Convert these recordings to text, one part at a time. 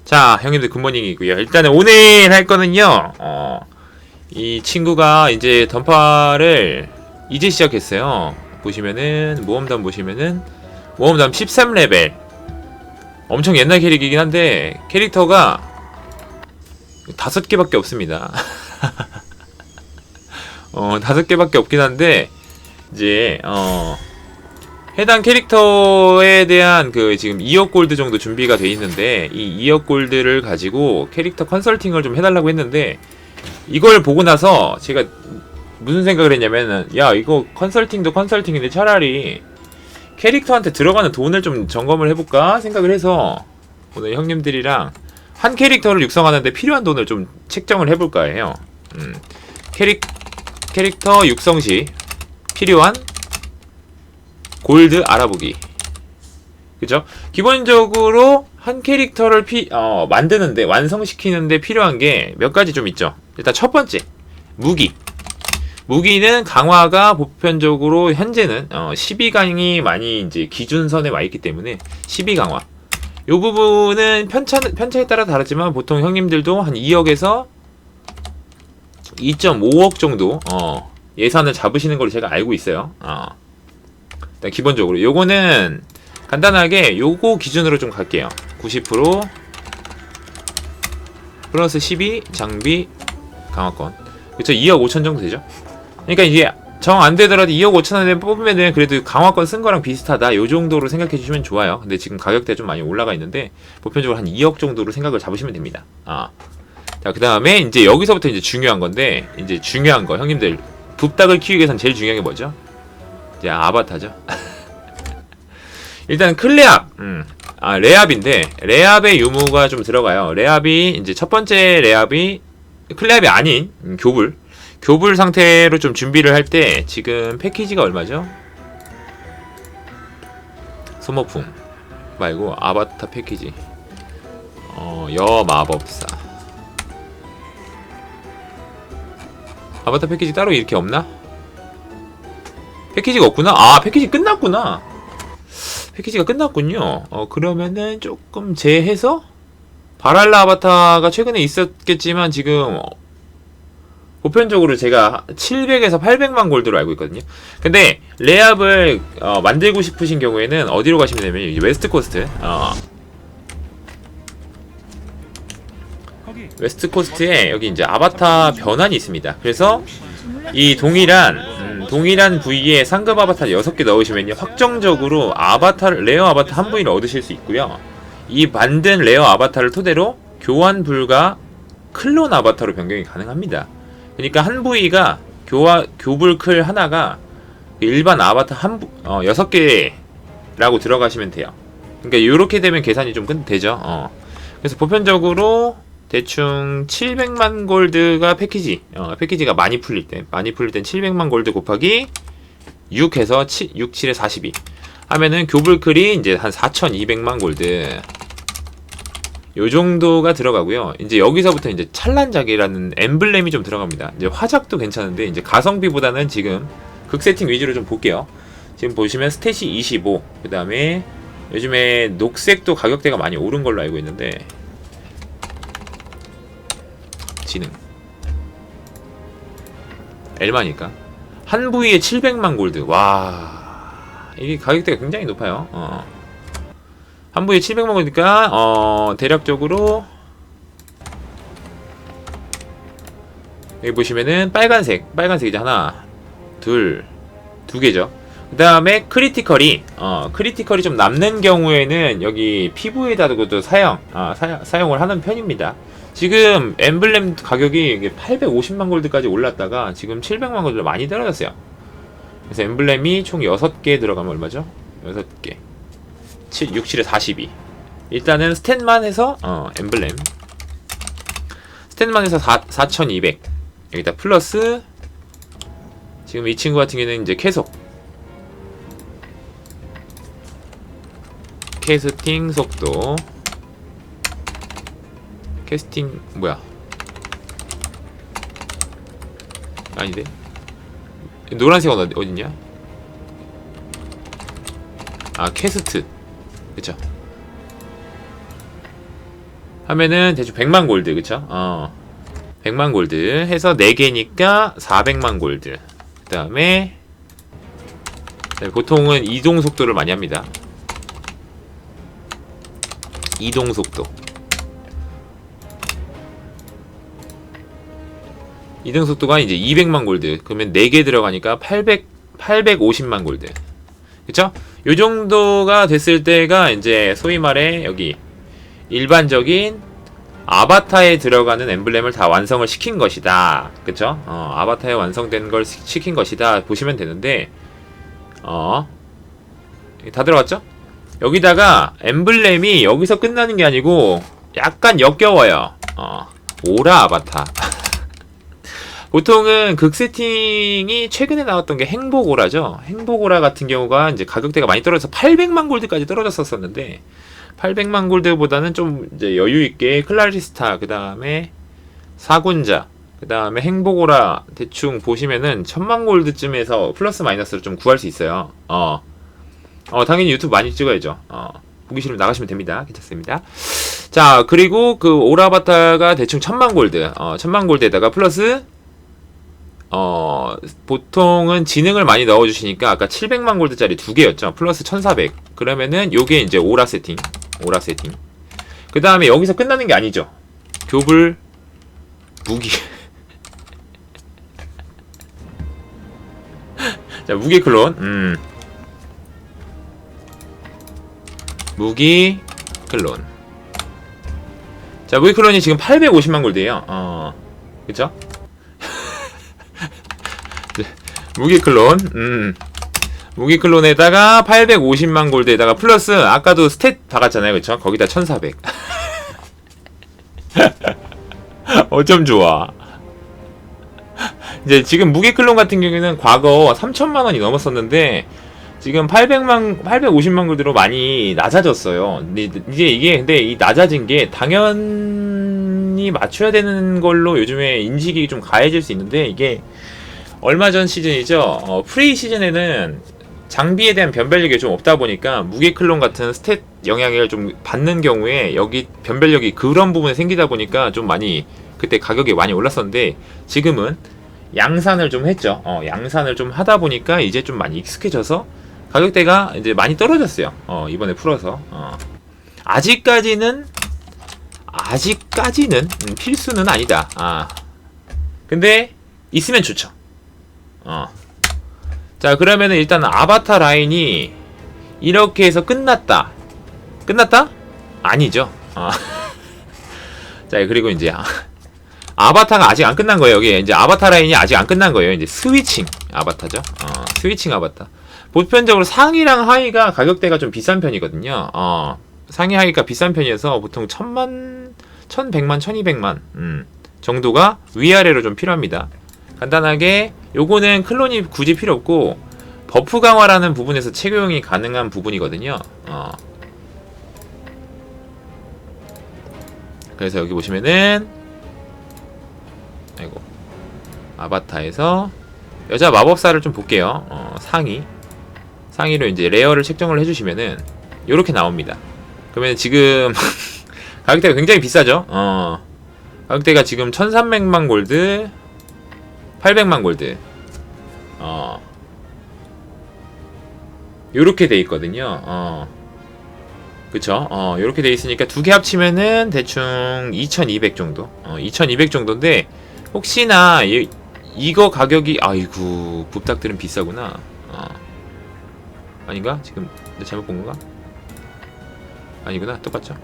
자, 형님들 굿모닝이고요. 일단은 오늘 할 거는요. 이 친구가 이제 던파를 이제 시작했어요. 보시면은 모험담 보시면은 모험담 13레벨. 엄청 옛날 캐릭이긴 한데 캐릭터가 5개밖에 없습니다. 5개밖에 없긴 한데 이제 해당 캐릭터에 대한 그 지금 2억 골드 정도 준비가 돼 있는데 이 2억 골드를 가지고 캐릭터 컨설팅을 좀 해달라고 했는데 이걸 보고 나서 제가 무슨 생각을 했냐면은 야 이거 컨설팅도 컨설팅인데 차라리 캐릭터한테 들어가는 돈을 좀 점검을 해볼까 생각을 해서 오늘 형님들이랑 한 캐릭터를 육성하는데 필요한 돈을 좀 책정을 해볼까 해요. 캐릭터 육성 시 필요한 골드 알아보기. 그죠? 기본적으로 한 캐릭터를 만드는데, 완성시키는데 필요한 게 몇 가지 좀 있죠. 일단 첫 번째, 무기. 무기는 강화가 보편적으로 현재는 12강이 많이 이제 기준선에 와 있기 때문에 12강화. 요 부분은 편차에 따라 다르지만 보통 형님들도 한 2억에서 2.5억 정도 예산을 잡으시는 걸로 제가 알고 있어요. 일단 기본적으로 요거는 간단하게 요거 기준으로 좀 갈게요. 90% 플러스 12 장비 강화권. 그쵸? 2억 5천 정도 되죠? 그러니까 이게 정 안 되더라도 2억 5천원에 뽑으면은 그래도 강화권 쓴 거랑 비슷하다. 요 정도로 생각해 주시면 좋아요. 근데 지금 가격대가 좀 많이 올라가 있는데 보편적으로 한 2억 정도로 생각을 잡으시면 됩니다. 자, 그 다음에 이제 여기서부터 이제 중요한 건데, 이제 중요한 거, 형님들, 붓닭을 키우기 위해선 제일 중요한 게 뭐죠? 이제 아바타죠. 일단 클레압, 레압인데, 레압의 유무가 좀 들어가요. 레압이, 이제 첫 번째 레압이, 클레압이 아닌, 교불 상태로 좀 준비를 할 때, 지금 패키지가 얼마죠? 소모품 말고, 아바타 패키지. 여마법사. 아바타 패키지 따로 이렇게 없나? 패키지가 없구나? 패키지 끝났구나. 패키지가 끝났군요. 그러면은 조금 재해서 바랄라 아바타가 최근에 있었겠지만 지금 보편적으로 제가 700에서 800만 골드로 알고 있거든요. 근데 레압을 만들고 싶으신 경우에는 어디로 가시면 되면 웨스트 코스트. 웨스트 코스트에 여기 이제 아바타 변환이 있습니다. 그래서 이 동일한 부위에 상급 아바타 6개 넣으시면요 확정적으로 레어 아바타 한 부위를 얻으실 수 있고요. 이 만든 레어 아바타를 토대로 교환 불가 클론 아바타로 변경이 가능합니다. 그러니까 한 부위가 교불클 하나가 일반 아바타 6개라고 들어가시면 돼요. 그러니까 이렇게 되면 계산이 좀 되죠. 그래서 보편적으로 대충 700만 골드가 패키지가 많이 풀릴 땐 700만 골드 곱하기 6 해서 6, 7에 42 하면은 교불클이 이제 한 4200만 골드 요 정도가 들어가고요. 이제 여기서부터 이제 찬란작이라는 엠블렘이 좀 들어갑니다. 이제 화작도 괜찮은데 이제 가성비보다는 지금 극 세팅 위주로 좀 볼게요. 지금 보시면 스탯이 25, 그 다음에 요즘에 녹색도 가격대가 많이 오른 걸로 알고 있는데 지능 엘마니까 한 부위에 700만 골드. 와, 이게 가격대가 굉장히 높아요. 한 부위에 700만 골드니까 대략적으로 여기 보시면은 빨간색 이제 하나 두 개죠. 그 다음에 크리티컬이 좀 남는 경우에는 여기 피부에다도 사용을 하는 편입니다. 지금 엠블렘 가격이 850만 골드까지 올랐다가 지금 700만 골드로 많이 떨어졌어요. 그래서 엠블렘이 총 6개 들어가면 얼마죠? 6개 6, 7에 42. 일단은 스탯만 해서 엠블렘 스탯만 해서 4200 여기다 플러스 지금 이 친구 같은 경우는 이제 캐스팅 속도 캐스팅 뭐야? 아닌데? 노란색은 어딨냐? 퀘스트. 그쵸? 하면은 대충 100만 골드, 그쵸? 100만 골드 해서 4개니까 400만 골드. 그 다음에 보통은 이동 속도를 많이 합니다. 이동 속도. 이동 속도가 이제 200만 골드. 그러면 4개 들어가니까 850만 골드. 그쵸? 요 정도가 됐을 때가 이제 소위 말해 여기 일반적인 아바타에 들어가는 엠블렘을 다 완성을 시킨 것이다. 그쵸? 아바타에 완성된 걸 시킨 것이다. 보시면 되는데, 다 들어갔죠? 여기다가 엠블렘이 여기서 끝나는 게 아니고 약간 역겨워요. 오라 아바타. 보통은 극 세팅이 최근에 나왔던 게 행복오라죠. 행복오라 같은 경우가 이제 가격대가 많이 떨어져서 800만 골드까지 떨어졌었는데 800만 골드보다는 좀 이제 여유 있게 클라리스타, 그 다음에 사군자, 그 다음에 행복오라 대충 보시면은 1000만 골드쯤에서 플러스 마이너스를 좀 구할 수 있어요. 당연히 유튜브 많이 찍어야죠. 보기 싫으면 나가시면 됩니다. 괜찮습니다. 자, 그리고 그 오라바타가 대충 1000만 골드, 1000만 골드에다가 플러스 보통은 지능을 많이 넣어주시니까 아까 700만 골드짜리 2개였죠. 플러스 1400. 그러면은 요게 이제 오라 세팅. 그 다음에 여기서 끝나는 게 아니죠. 교불 무기. 자, 무기 클론. 무기 클론. 자, 무기 클론이 지금 850만 골드예요. 그쵸? 무기 클론. 무기 클론에다가 850만 골드에다가 플러스 아까도 스탯 박았잖아요. 그쵸? 거기다 1400. 어쩜 좋아. 이제 지금 무기 클론 같은 경우에는 과거 3천만 원이 넘었었는데 지금 850만 골드로 많이 낮아졌어요. 근데 이게 근데 이 낮아진 게 당연히 맞춰야 되는 걸로 요즘에 인식이 좀 가해질 수 있는데 이게 얼마 전 시즌이죠. 프리 시즌에는 장비에 대한 변별력이 좀 없다 보니까 무기 클론 같은 스탯 영향을 좀 받는 경우에 여기 변별력이 그런 부분에 생기다 보니까 좀 많이 그때 가격이 많이 올랐었는데 지금은 양산을 좀 했죠. 양산을 좀 하다 보니까 이제 좀 많이 익숙해져서 가격대가 이제 많이 떨어졌어요. 이번에 풀어서. 아직까지는 필수는 아니다. 근데 있으면 좋죠. 자, 그러면은 일단 아바타 라인이 이렇게 해서 끝났다? 아니죠. 자, 그리고 이제 아바타가 아직 안 끝난 거예요. 여기 이제 아바타 라인이 아직 안 끝난 거예요. 이제 스위칭 아바타죠. 스위칭 아바타. 보편적으로 상위랑 하위가 가격대가 좀 비싼 편이거든요. 상위 하위가 비싼 편이어서 보통 1000만, 1100만, 1200만 정도가 위아래로 좀 필요합니다. 간단하게 요거는 클론이 굳이 필요 없고 버프 강화라는 부분에서 착용이 가능한 부분이거든요. 그래서 여기 보시면은 아이고 아바타에서 여자 마법사를 좀 볼게요. 상위로 이제 레어를 책정을 해주시면은 요렇게 나옵니다. 그러면 지금 가격대가 굉장히 비싸죠. 가격대가 지금 1300만 골드, 800만 골드, 요렇게 돼 있거든요. 그쵸? 요렇게 돼 있으니까 두 개 합치면은 대충 2200 정도. 2200 정도인데, 혹시나, 이거 가격이, 아이고, 붓닥들은 비싸구나. 아닌가? 지금, 내가 잘못 본 건가? 아니구나. 똑같죠?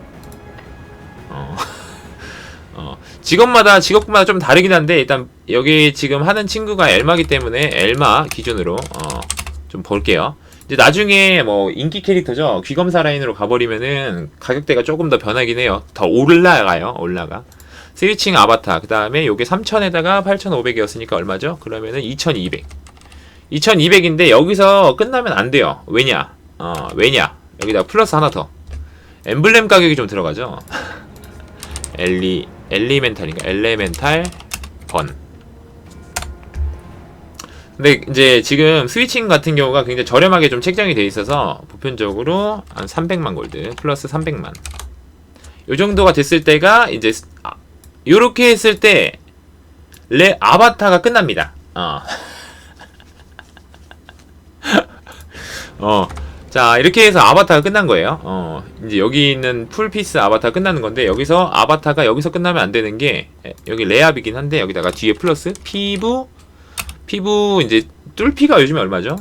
직업마다 좀 다르긴 한데 일단 여기 지금 하는 친구가 엘마기 때문에 엘마 기준으로 좀 볼게요. 이제 나중에 뭐 인기 캐릭터죠. 귀검사 라인으로 가버리면은 가격대가 조금 더 변하긴 해요. 더 올라가. 스위칭 아바타. 그 다음에 요게 3000에다가 8500이었으니까 얼마죠? 그러면은 2200. 2200인데 여기서 끝나면 안 돼요. 왜냐? 여기다 플러스 하나 더. 엠블렘 가격이 좀 들어가죠. 엘레멘탈 번. 근데 이제 지금 스위칭 같은 경우가 굉장히 저렴하게 좀 책정이 돼 있어서 보편적으로 한 300만 골드 플러스 300만 요 정도가 됐을 때가 이제 요렇게 했을 때 아바타가 끝납니다. 자, 이렇게 해서 아바타가 끝난 거예요. 이제 여기 있는 풀피스 아바타가 끝나는 건데, 여기서 아바타가 여기서 끝나면 안 되는 게, 여기 레압이긴 한데, 여기다가 뒤에 플러스, 피부, 이제, 뚫피가 요즘에 얼마죠?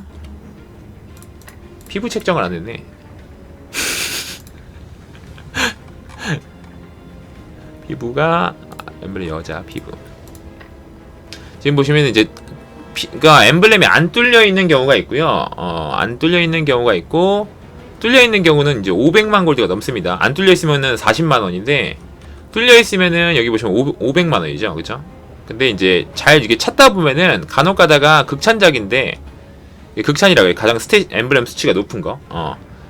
피부 책정을 안 했네. 피부가, 엠블렘 여자, 피부. 지금 보시면 이제, 그러니까 엠블렘이 안 뚫려 있는 경우가 있고요. 안 뚫려 있는 경우가 있고, 뚫려 있는 경우는 이제 500만 골드가 넘습니다. 안 뚫려 있으면은 40만 원인데, 뚫려 있으면은 여기 보시면 500만 원이죠, 그렇죠? 근데 이제 잘 이게 찾다 보면은 간혹 가다가 극찬작인데, 극찬이라고 해요. 가장 엠블렘 수치가 높은 거.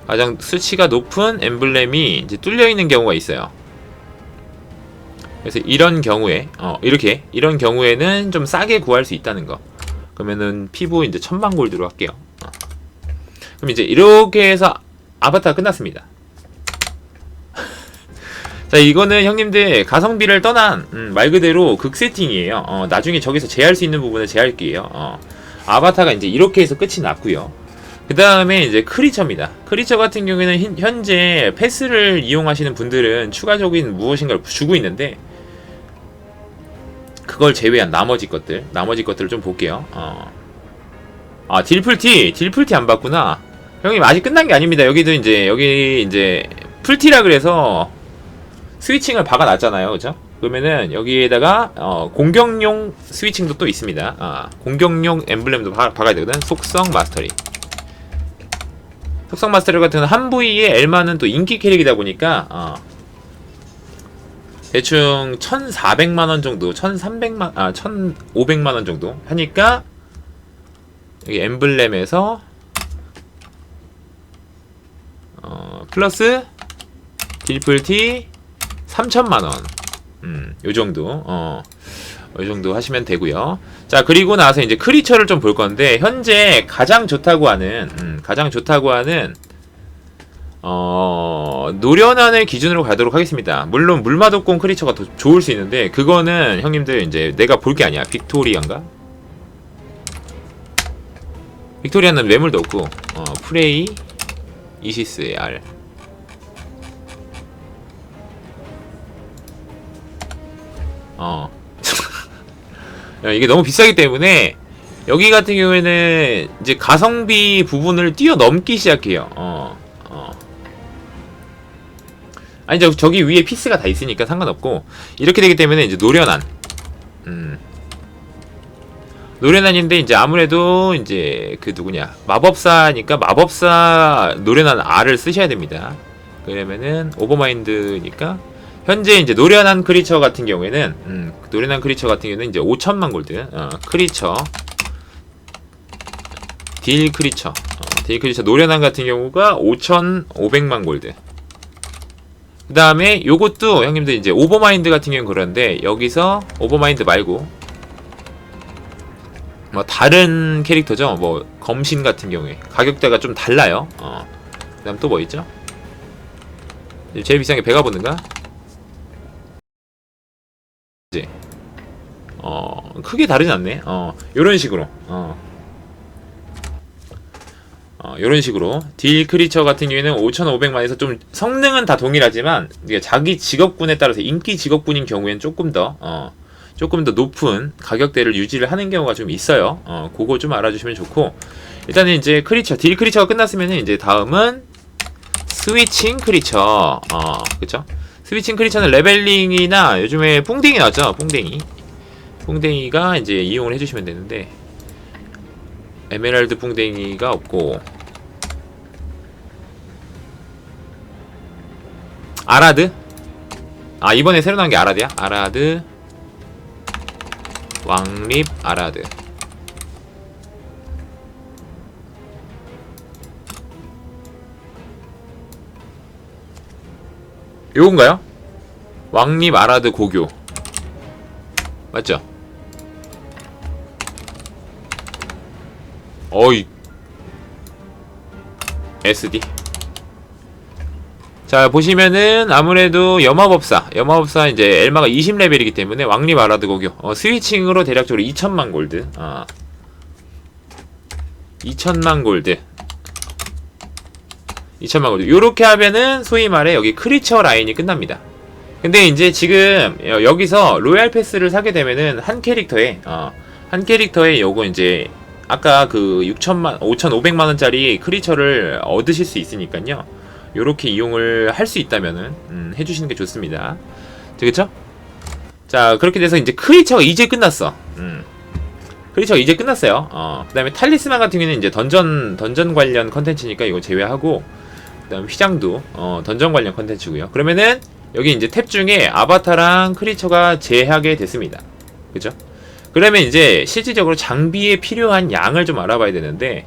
가장 수치가 높은 엠블렘이 이제 뚫려 있는 경우가 있어요. 그래서 이런 경우에, 이런 경우에는 좀 싸게 구할 수 있다는 거. 그러면은 피부 이제 1000만 골드로 할게요. 그럼 이제 이렇게 해서 아바타가 끝났습니다. 자, 이거는 형님들 가성비를 떠난 말 그대로 극 세팅이에요. 나중에 저기서 제할 수 있는 부분을 제할게요. 아바타가 이제 이렇게 해서 끝이 났고요. 그 다음에 이제 크리처입니다. 크리처 같은 경우에는 현재 패스를 이용하시는 분들은 추가적인 무엇인가를 주고 있는데, 그걸 제외한 나머지 것들을 좀 볼게요. 딜풀티 안 봤구나. 형님 아직 끝난 게 아닙니다. 여기 이제 풀티라 그래서 스위칭을 박아놨잖아요, 그죠? 그러면은 여기에다가 공격용 스위칭도 또 있습니다. 공격용 엠블렘도 박아야 되거든. 속성 마스터리 같은 경우는 한 부위에 엘마는 또 인기 캐릭이다 보니까 대충 1400만원 정도, 1500만원 정도 하니까 여기 엠블렘에서 플러스 딜풀티 3000만원 요정도 요정도 하시면 되고요. 자, 그리고 나서 이제 크리처를 좀 볼 건데, 현재 가장 좋다고 하는 노련한을 기준으로 가도록 하겠습니다. 물론 물마독공 크리처가 더 좋을 수 있는데, 그거는 형님들 이제 내가 볼 게 아니야. 빅토리아인가? 빅토리아는 매물도 없고, 프레이, 이시스, R. 이게 너무 비싸기 때문에 여기 같은 경우에는 이제 가성비 부분을 뛰어넘기 시작해요. 아니 저기 위에 피스가 다 있으니까 상관없고, 이렇게 되기 때문에 이제 노련한인데 이제 아무래도 이제 그 누구냐, 마법사니까 마법사 노련한 R을 쓰셔야 됩니다. 그러면은 오버마인드니까 현재 이제 노련한 크리처 같은 경우에는 이제 5000만 골드. 크리처 딜 크리처 노련한 같은 경우가 5500만 골드. 그 다음에 요것도 형님들 이제 오버마인드 같은 경우는 그런데, 여기서 오버마인드 말고 뭐 다른 캐릭터죠. 뭐 검신 같은 경우에 가격대가 좀 달라요. 그 다음 또 뭐 있죠? 제일 비싼 게 베가본드인가? 크게 다르지 않네. 요런 식으로 요런 식으로 딜 크리처 같은 경우에는 5500만에서 좀 성능은 다 동일하지만, 이게 자기 직업군에 따라서 인기 직업군인 경우에는 조금 더 높은 가격대를 유지를 하는 경우가 좀 있어요. 그거 좀 알아주시면 좋고, 일단은 이제 딜 크리처가 끝났으면은 이제 다음은 스위칭 크리처. 그쵸? 스위칭 크리처는 레벨링이나 요즘에 뽕댕이 나왔죠? 뽕댕이가 이제 이용을 해주시면 되는데, 에메랄드 뽕댕이가 없고, 아라드? 이번에 새로 나온 게 아라드야? 아라드, 왕립 아라드. 요건가요? 왕립 아라드 고교 맞죠? 어이 SD. 자, 보시면은 아무래도 염화법사 이제 엘마가 20레벨이기 때문에 왕립 아라드 고교 스위칭으로 대략적으로 2천만 골드 2천만 골드 요렇게 하면은 소위 말해 여기 크리처 라인이 끝납니다. 근데 이제 지금 여기서 로얄 패스를 사게 되면은 한 캐릭터에 요거 이제 아까 그 5,500만원짜리 크리처를 얻으실 수 있으니까요. 요렇게 이용을 할 수 있다면은 해주시는 게 좋습니다. 되겠죠? 자, 그렇게 돼서 이제 크리처가 이제 끝났어. 크리처가 이제 끝났어요. 그 다음에 탈리스만 같은 경우는 이제 던전 관련 컨텐츠니까 이거 제외하고, 그 다음 휘장도 던전 관련 컨텐츠고요. 그러면은 여기 이제 탭 중에 아바타랑 크리처가 제하게 됐습니다. 그죠? 그러면 이제 실질적으로 장비에 필요한 양을 좀 알아봐야 되는데,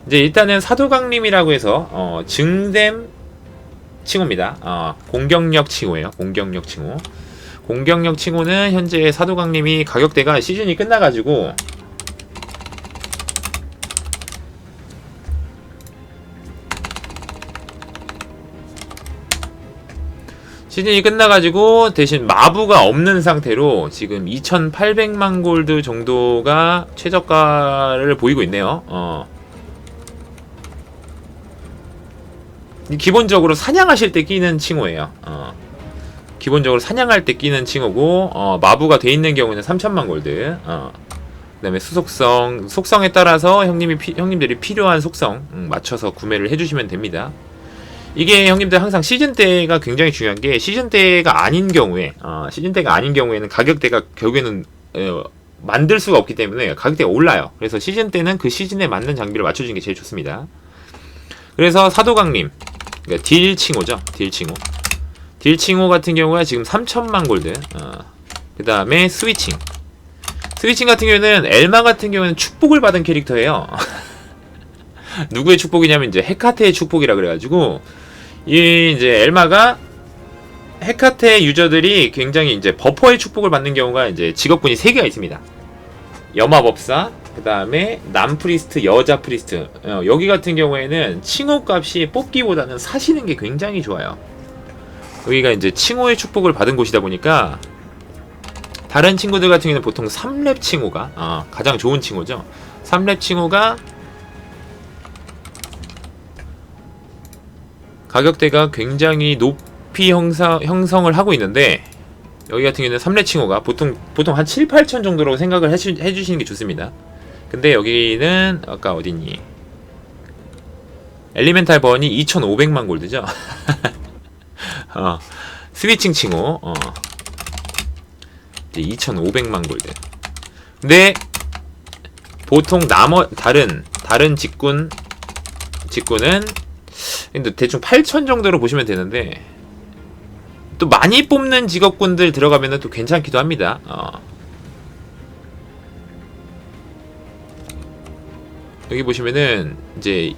이제 일단은 사도강림이라고 해서 증댐 칭호입니다. 공격력 칭호예요. 공격력 칭호는 현재 사도강림이 가격대가 시즌이 끝나가지고 대신 마부가 없는 상태로 지금 2,800만 골드 정도가 최저가를 보이고 있네요. 기본적으로 사냥하실 때 끼는 칭호예요. 기본적으로 사냥할 때 끼는 칭호고, 마부가 돼 있는 경우는 3천만 골드. 그 다음에 속성에 따라서 형님들이 필요한 속성 맞춰서 구매를 해주시면 됩니다. 이게 형님들 항상 시즌 때가 굉장히 중요한 게, 시즌 때가 아닌 경우에는 가격대가 결국에는 만들 수가 없기 때문에 가격대가 올라요. 그래서 시즌 때는 그 시즌에 맞는 장비를 맞춰주는 게 제일 좋습니다. 그래서 사도강림, 그러니까 딜칭호죠. 딜칭호 같은 경우가 지금 3천만 골드. 그 다음에 스위칭 같은 경우는 엘마 같은 경우는 축복을 받은 캐릭터예요. 누구의 축복이냐면 이제 헤카테의 축복이라 그래가지고, 이 이제 엘마가 헤카테 유저들이 굉장히 이제 버퍼의 축복을 받는 경우가 이제 직업군이 3개가 있습니다. 염화법사, 그 다음에 남프리스트, 여자 프리스트. 여기 같은 경우에는 칭호 값이 뽑기보다는 사시는 게 굉장히 좋아요. 여기가 이제 칭호의 축복을 받은 곳이다 보니까, 다른 친구들 같은 경우는 보통 3렙 칭호가 가장 좋은 칭호죠. 3렙 칭호가 가격대가 굉장히 높이 형성을 하고 있는데, 여기 같은 경우는 3렙 칭호가 보통 한 7, 8천 정도로 생각을 해주시는 게 좋습니다. 근데 여기는 아까 어디니? 엘리멘탈 번이 2,500만 골드죠. 스위칭 칭호 2,500만 골드. 근데 보통 다른 직군은 대충 8,000 정도로 보시면 되는데, 또 많이 뽑는 직업군들 들어가면 또 괜찮기도 합니다. 여기 보시면은 이제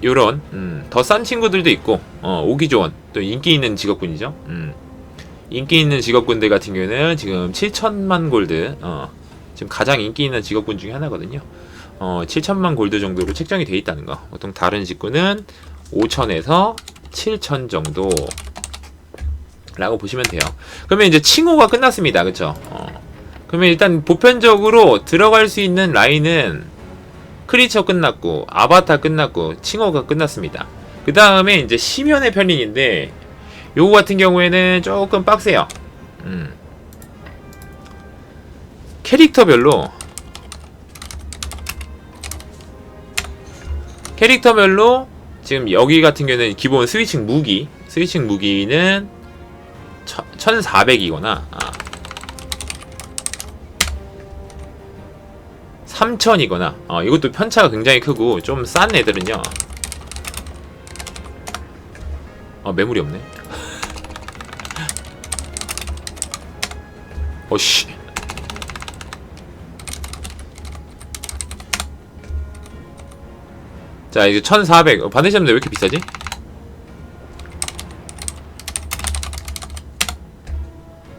요런 더 싼 친구들도 있고, 오기 좋은 또 인기 있는 직업군이죠. 인기 있는 직업군들 같은 경우는 지금 7천만 골드, 지금 가장 인기 있는 직업군 중에 하나거든요. 7천만 골드 정도로 책정이 되어 있다는 거. 보통 다른 직군은 5천에서 7천 정도 라고 보시면 돼요. 그러면 이제 칭호가 끝났습니다. 그쵸? 그러면 일단 보편적으로 들어갈 수 있는 라인은 크리처 끝났고, 아바타 끝났고, 칭호가 끝났습니다. 그 다음에 이제 심연의 편린인데, 요거 같은 경우에는 조금 빡세요. 캐릭터별로 지금 여기 같은 경우는 기본 스위칭 무기는 1400이거나 3000이거나 이것도 편차가 굉장히 크고, 좀 싼 애들은요, 매물이 없네. 어씨. 자, 이제 1400. 반대시험인데 왜 이렇게 비싸지?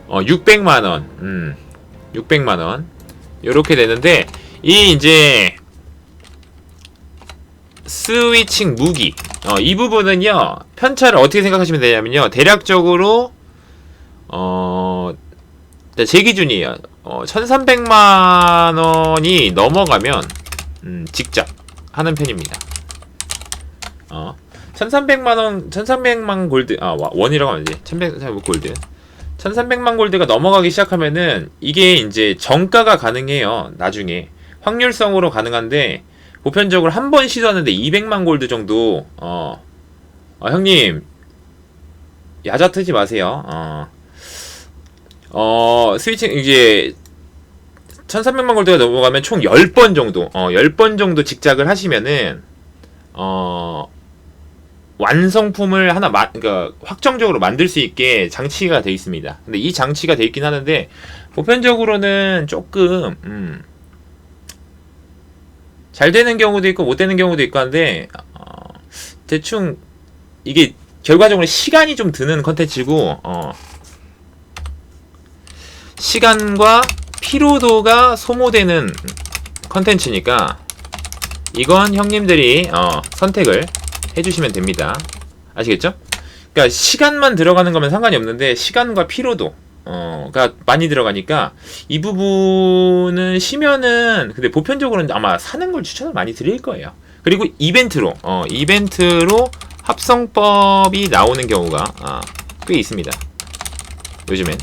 600만원. 600만원. 요렇게 되는데, 이 이제 스위칭 무기 이 부분은요, 편차를 어떻게 생각하시면 되냐면요, 대략적으로, 제 기준이에요. 1300만원이 넘어가면, 직접 하는 편입니다. 1300만원, 1300만 골드, 원이라고 하면 되지. 1300 골드. 1300만 골드가 넘어가기 시작하면은, 이게 이제 정가가 가능해요. 나중에. 확률성으로 가능한데, 보편적으로 한 번 시도하는데 200만 골드 정도, 형님, 야자 트지 마세요. 스위칭, 이제, 1300만 골드가 넘어가면 총 10번 정도, 10번 정도 직작을 하시면은, 완성품을 하나, 그러니까, 확정적으로 만들 수 있게 장치가 되어 있습니다. 근데 이 장치가 되어 있긴 하는데, 보편적으로는 조금, 잘 되는 경우도 있고, 못 되는 경우도 있고 한데, 대충, 이게, 결과적으로 시간이 좀 드는 컨텐츠고, 시간과 피로도가 소모되는 컨텐츠니까 이건 형님들이 선택을 해주시면 됩니다. 아시겠죠? 그러니까 시간만 들어가는 거면 상관이 없는데 시간과 피로도가 많이 들어가니까 이 부분은 쉬면은 근데 보편적으로는 아마 사는 걸 추천을 많이 드릴 거예요. 그리고 이벤트로 합성법이 나오는 경우가 꽤 있습니다. 요즘엔.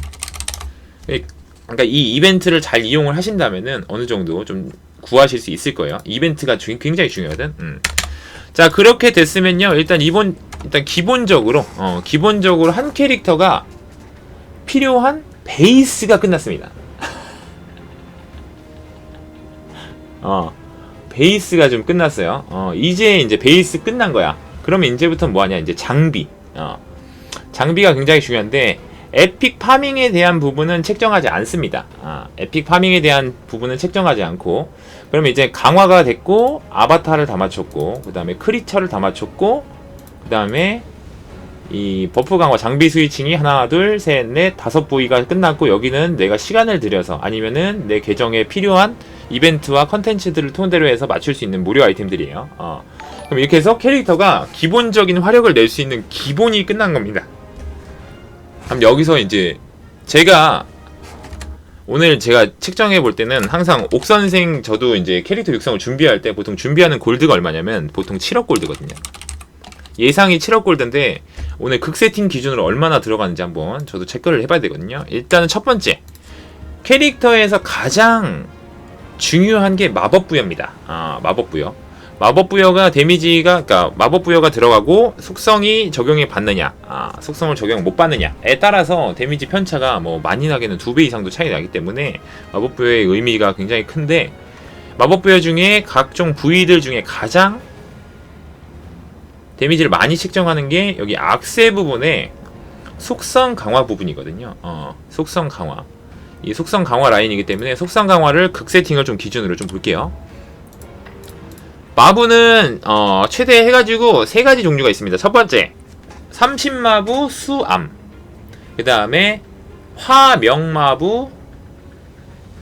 그러니까 이 이벤트를 잘 이용을 하신다면은 어느 정도 좀 구하실 수 있을 거예요. 이벤트가 굉장히 중요하거든. 자, 그렇게 됐으면요. 일단 기본적으로 한 캐릭터가 필요한 베이스가 끝났습니다. 베이스가 좀 끝났어요. 이제 베이스 끝난 거야. 그러면 이제부터 뭐 하냐? 이제 장비. 장비가 굉장히 중요한데 에픽 파밍에 대한 부분은 책정하지 않습니다. 에픽 파밍에 대한 부분은 책정하지 않고 그러면 이제 강화가 됐고 아바타를 다 맞췄고 그 다음에 크리처를 다 맞췄고 그 다음에 이 버프 강화 장비 스위칭이 하나 둘 셋 넷 다섯 부위가 끝났고 여기는 내가 시간을 들여서 아니면은 내 계정에 필요한 이벤트와 컨텐츠들을 토대로 해서 맞출 수 있는 무료 아이템들이에요. 그럼 이렇게 해서 캐릭터가 기본적인 화력을 낼 수 있는 기본이 끝난 겁니다. 그럼 여기서 이제 오늘 제가 책정해 볼 때는 항상 옥선생 저도 이제 캐릭터 육성을 준비할 때 보통 준비하는 골드가 얼마냐면 보통 7억 골드거든요. 예상이 7억 골드인데 오늘 극 세팅 기준으로 얼마나 들어가는지 한번 저도 체크를 해봐야 되거든요. 일단은 첫 번째 캐릭터에서 가장 중요한 게 마법부여입니다. 마법부여. 마법부여가 데미지가 그러니까 마법부여가 들어가고 속성이 적용이 받느냐 속성을 적용 못 받느냐에 따라서 데미지 편차가 뭐 많이 나게는 2배 이상도 차이 나기 때문에 마법부여의 의미가 굉장히 큰데 마법부여 중에 각종 부위들 중에 가장 데미지를 많이 측정하는 게 여기 악세 부분에 속성 강화 부분이거든요. 속성 강화 이 속성 강화 라인이기 때문에 속성 강화를 극 세팅을 좀 기준으로 좀 볼게요. 마부는 최대 해가지고 3가지 종류가 있습니다. 첫 번째 30마부 수암 그 다음에 화명마부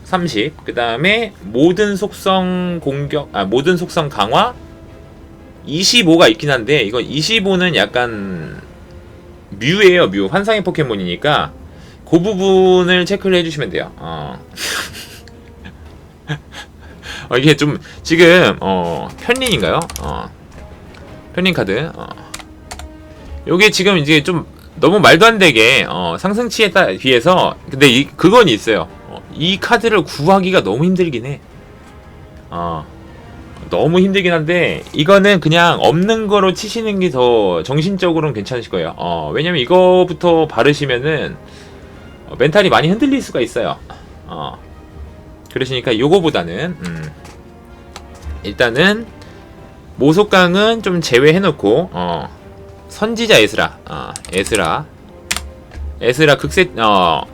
30 그 다음에 모든 속성 공격 모든 속성 강화 25가 있긴 한데 이건 25는 약간 뮤예요. 뮤 환상의 포켓몬이니까 그 부분을 체크를 해주시면 돼요. 이게 좀 지금 편린인가요? 편린 카드. 요게 지금 이제 좀 너무 말도 안 되게 상승치에 비해서 근데 그건 있어요. 이 카드를 구하기가 너무 힘들긴 해. 너무 힘들긴 한데 이거는 그냥 없는 거로 치시는 게 더 정신적으로는 괜찮으실 거예요. 왜냐면 이거부터 바르시면은 멘탈이 많이 흔들릴 수가 있어요. 그러시니까 요거보다는 일단은 모속강은 좀 제외해놓고 선지자 에스라 극세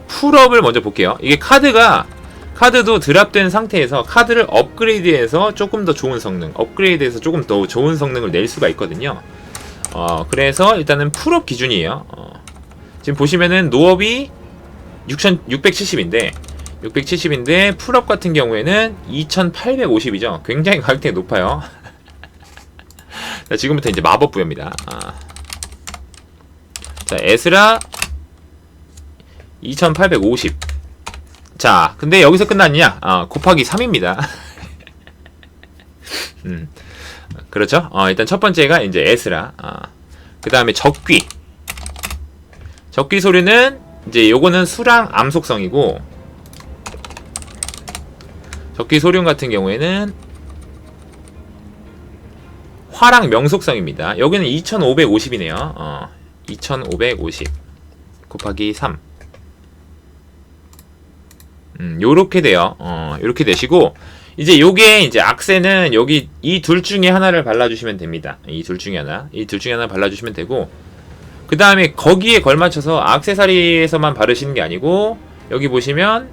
풀업을 먼저 볼게요. 이게 카드도 드랍된 상태에서 카드를 업그레이드해서 조금 더 좋은 성능 업그레이드해서 조금 더 좋은 성능을 낼 수가 있거든요. 그래서 일단은 풀업 기준이에요. 지금 보시면은 노업이 670인데 풀업 같은 경우에는 2850이죠. 굉장히 가격대가 높아요. 자, 지금부터 이제 마법 부여입니다. 자, 에스라 2850. 자, 근데 여기서 끝났냐? 곱하기 3입니다. 그렇죠? 일단 첫 번째가 이제 에스라. 그 다음에 적귀. 적귀 소리는 이제 요거는 수랑 암 속성이고, 적귀 소룡 같은 경우에는 화랑 명 속성입니다. 여기는 2550이네요. 2550 곱하기 3. 요렇게 돼요. 요렇게 되시고, 이제 요게 이제 악세는 여기 이 둘 중에 하나를 발라주시면 됩니다. 이 둘 중에 하나 발라주시면 되고, 그 다음에 거기에 걸맞춰서 악세사리에서만 바르시는 게 아니고, 여기 보시면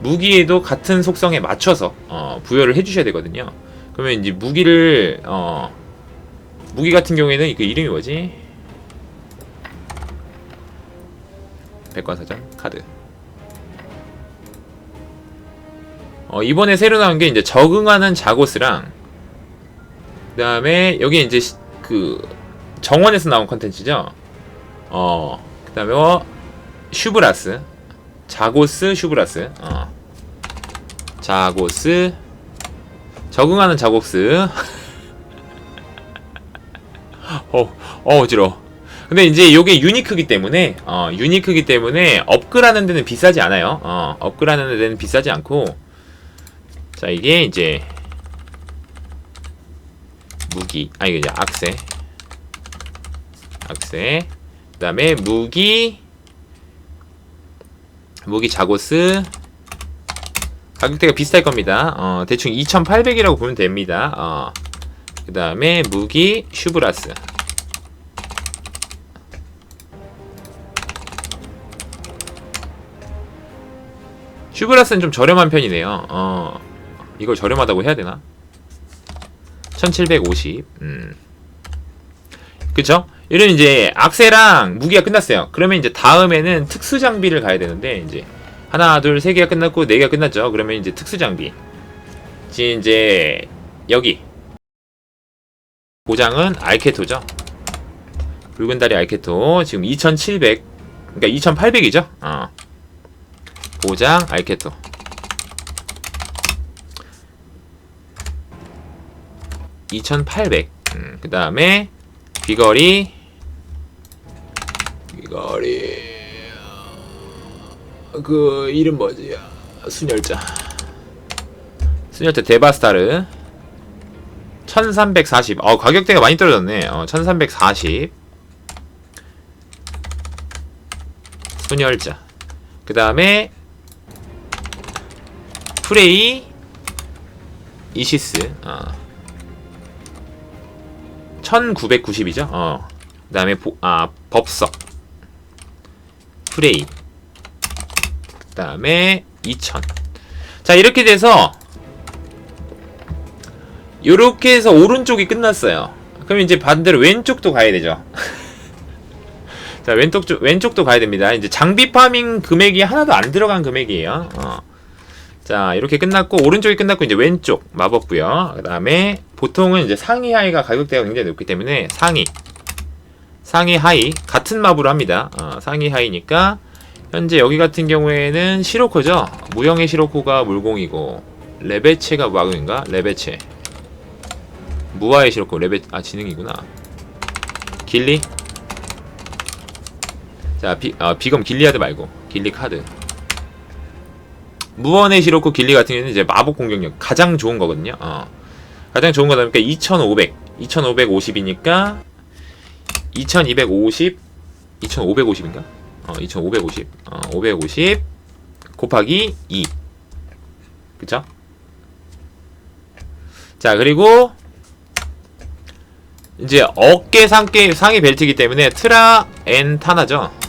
무기에도 같은 속성에 맞춰서 부여를 해주셔야 되거든요. 그러면 이제 무기 같은 경우에는 그 이름이 뭐지? 백과사전 카드. 이번에 새로 나온 게 이제 적응하는 자고스랑, 그 다음에 여기 이제 그 정원에서 나온 컨텐츠죠. 그 다음에 슈브라스, 자고스 슈브라스, 자고스, 적응하는 자고스. 어지러워. 근데 이제 요게 유니크기 때문에 업글하는 데는 비싸지 않아요. 업글하는 데는 비싸지 않고, 자, 이게 이제 무기, 이게 이제 악세, 그 다음에 무기 자고스. 가격대가 비슷할 겁니다. 대충 2800이라고 보면 됩니다. 그 다음에 무기 슈브라스. 슈브라스는 좀 저렴한 편이네요. 이걸 저렴하다고 해야 되나? 1750. 그쵸? 이런 이제 악세랑 무기가 끝났어요. 그러면 이제 다음에는 특수 장비를 가야 되는데, 이제 하나, 둘, 세 개가 끝났고 네 개가 끝났죠. 그러면 이제 특수 장비. 지금 이제 여기 보장은 알케토죠. 붉은 다리 알케토. 지금 2700, 그러니까 2800이죠. 보장 알케토. (2800) 그 다음에 귀걸이 그 이름 뭐지? 순열자 데바스타르 1340. 가격대가 많이 떨어졌네. 1340 순열자. 그 다음에 프레이 이시스 1990이죠. 그 다음에 법석 프레이, 그 다음에 2000. 자, 이렇게 돼서 요렇게 해서 오른쪽이 끝났어요. 그럼 이제 반대로 왼쪽도 가야 되죠. 자, 왼쪽도 가야 됩니다. 이제 장비 파밍 금액이 하나도 안 들어간 금액이에요. 자, 이렇게 끝났고, 오른쪽이 끝났고, 이제 왼쪽 마법부여. 그 다음에 보통은 이제 상위 하이가 가격대가 굉장히 높기 때문에 상위 하이 같은 맵으로 합니다. 상위 하이니까 현재 여기 같은 경우에는 시로코죠. 무형의 시로코가 물공이고, 레베체가 마구인가? 레베체. 무화의 시로코 지능이구나. 길리. 자, 비검 길리아드 말고 길리 카드. 무언의 시로코 길리 같은 경우는 이제 마법 공격력 가장 좋은 거거든요. 가장 좋은 거다 보니까 2550이니까 2550인가? 2550 550 곱하기 2. 그쵸? 자, 그리고 이제 어깨 상의 벨트이기 때문에 트라엔타나죠.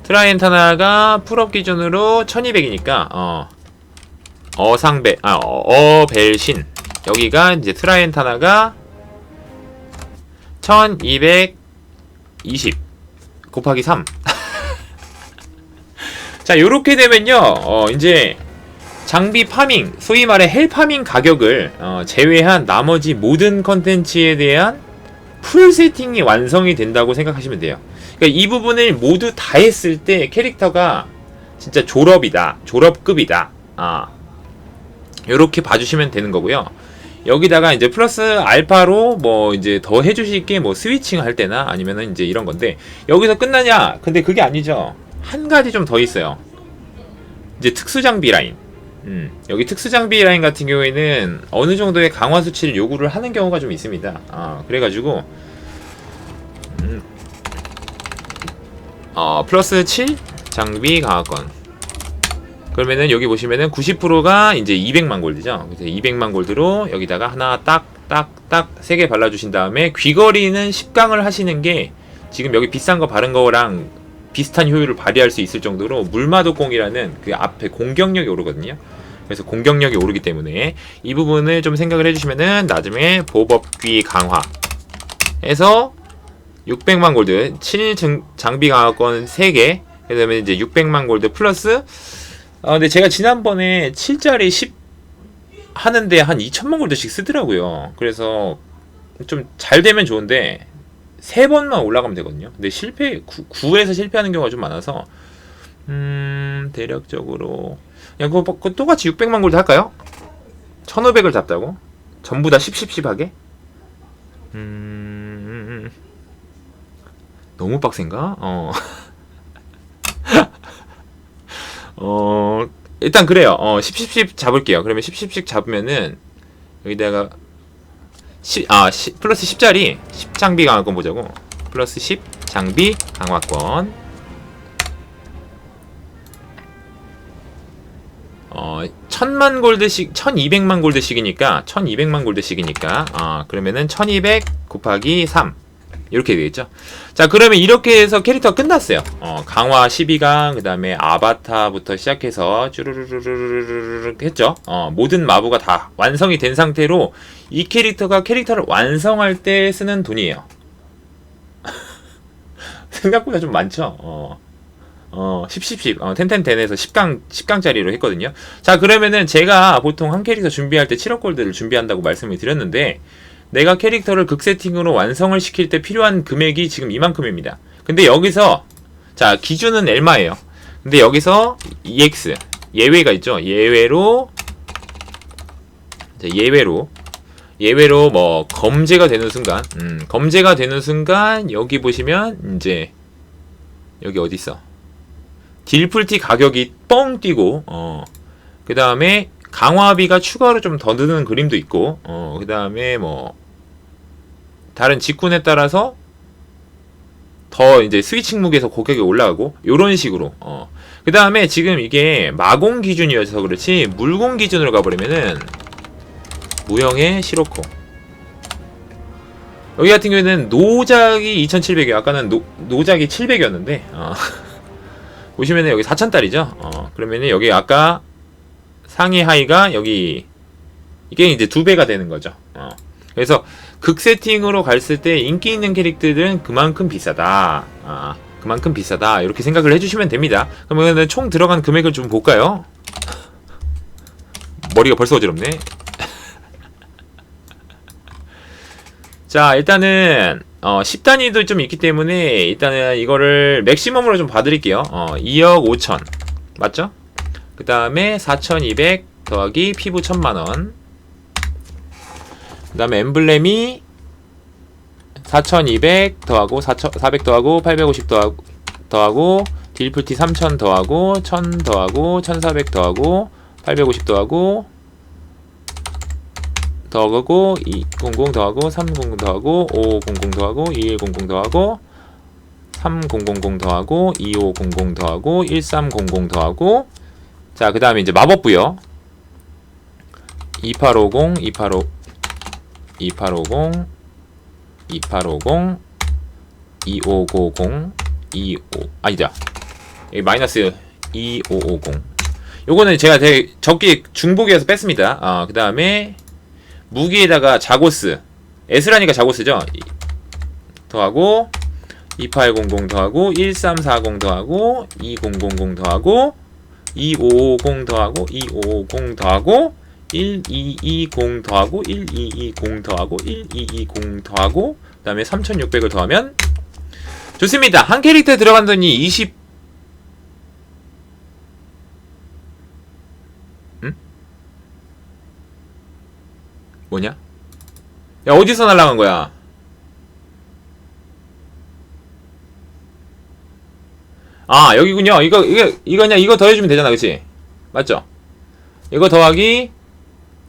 트라엔타나가 풀업 기준으로 1200이니까 어벨신 여기가 이제 트라엔타나가 1220 곱하기 3. 자, 요렇게 되면요 이제 장비 파밍, 소위 말해 헬파밍 가격을 제외한 나머지 모든 컨텐츠에 대한 풀 세팅이 완성이 된다고 생각하시면 돼요. 그러니까 이 부분을 모두 다 했을 때 캐릭터가 진짜 졸업이다, 졸업급이다. 요렇게 봐주시면 되는 거고요. 여기다가 이제 플러스 알파로 뭐 이제 더 해주실 게 뭐 스위칭 할 때나 아니면은 이제 이런 건데, 여기서 끝나냐? 근데 그게 아니죠. 한 가지 좀 더 있어요. 이제 특수 장비 라인. 여기 특수 장비 라인 같은 경우에는 어느 정도의 강화 수치를 요구를 하는 경우가 좀 있습니다. 그래가지고 플러스 7 장비 강화권. 그러면은 여기 보시면은 90%가 이제 200만 골드죠. 그래서 200만 골드로 여기다가 하나 딱 3개 발라주신 다음에 귀걸이는 10강을 하시는 게 지금 여기 비싼 거 바른 거랑 비슷한 효율을 발휘할 수 있을 정도로 물마도공이라는 그 앞에 공격력이 오르거든요. 그래서 공격력이 오르기 때문에 이 부분을 좀 생각을 해주시면은 나중에 보법귀 강화 해서 600만 골드 7 장비 강화권 3개, 그 다음에 이제 600만 골드 플러스 근데 제가 지난번에 7짜리 10 하는데 한 2000만 골드씩 쓰더라고요. 그래서 좀 잘 되면 좋은데 3번만 올라가면 되거든요. 근데 9에서 실패하는 경우가 좀 많아서 대략적으로 그냥 그거 똑같이 600만 골드 할까요? 1500을 잡자고? 전부 다 10 하게? 너무 빡센가? 일단 그래요. 10 잡을게요. 그러면 10 잡으면은 여기다가 플러스 10짜리 10 장비 강화권 보자고. 플러스 10 장비 강화권. 1000만 골드씩 1200만 골드씩이니까 1200만 골드씩이니까 그러면은 1200 곱하기 3 이렇게 되겠죠. 자, 그러면 이렇게 해서 캐릭터가 끝났어요. 강화 12강, 그 다음에 아바타부터 시작해서 쭈르르르르르 했죠. 모든 마부가 다 완성이 된 상태로 이 캐릭터를 완성할 때 쓰는 돈이에요. 생각보다 좀 많죠. 10에서 10강짜리로 했거든요. 자, 그러면은 제가 보통 한 캐릭터 준비할 때 7억 골드를 준비한다고 말씀을 드렸는데, 내가 캐릭터를 극 세팅으로 완성을 시킬 때 필요한 금액이 지금 이만큼입니다. 근데 여기서 자, 기준은 엘마예요. 근데 여기서 EX 예외가 있죠. 예외로 뭐 검제가 되는 순간 여기 보시면 이제 여기 어디 있어? 딜풀티 가격이 뻥 뛰고 그 다음에 강화비가 추가로 좀 더 드는 그림도 있고 그 다음에 뭐 다른 직군에 따라서 더 이제 스위칭 무기에서 고객이 올라가고 요런 식으로 그 다음에 지금 이게 마공 기준이어서 그렇지 물공 기준으로 가버리면은 무형의 시로코 여기 같은 경우에는 노작이 2700이에요. 아까는 노작이 700이었는데 보시면은 여기 4000달이죠. 그러면은 여기 아까 상위 하이가 여기 이게 이제 2배가 되는 거죠. 그래서 극 세팅으로 갔을 때 인기 있는 캐릭터들은 그만큼 비싸다. 그만큼 비싸다. 이렇게 생각을 해주시면 됩니다. 그러면 총 들어간 금액을 좀 볼까요? 머리가 벌써 어지럽네. 자, 일단은 10단위도 좀 있기 때문에 일단은 이거를 맥시멈으로 좀 봐드릴게요. 2억 5천 맞죠? 그 다음에 4200 더하기 피부 1000만원 그 다음에 엠블렘이 4200 더하고 400 더하고 850 더하고 딜풀티 3000 더하고 1000 더하고 1400 더하고 850 더하고 200 더하고 300 더하고 500 더하고 2100 더하고 3000 더하고 2500 더하고 1300 더하고 자, 그 다음에 이제 마법부요. 2850 2850 2590 아니다. 여기 마이너스 2550 요거는 제가 되게 적게 중복이어서 뺐습니다. 그 다음에 무기에다가 자고스 에스라니까 자고스죠. 더하고 2800 더하고 1340 더하고 2000 더하고 2550 더하고 2550 더하고 1220 더하고 1220 더하고 1220 더하고 그 다음에 3600을 더하면 좋습니다. 한 캐릭터 들어간 돈이 20 뭐냐? 야, 어디서 날라간 거야? 아, 여기군요. 이거냐? 이거 더해주면 되잖아, 그치? 맞죠? 이거 더하기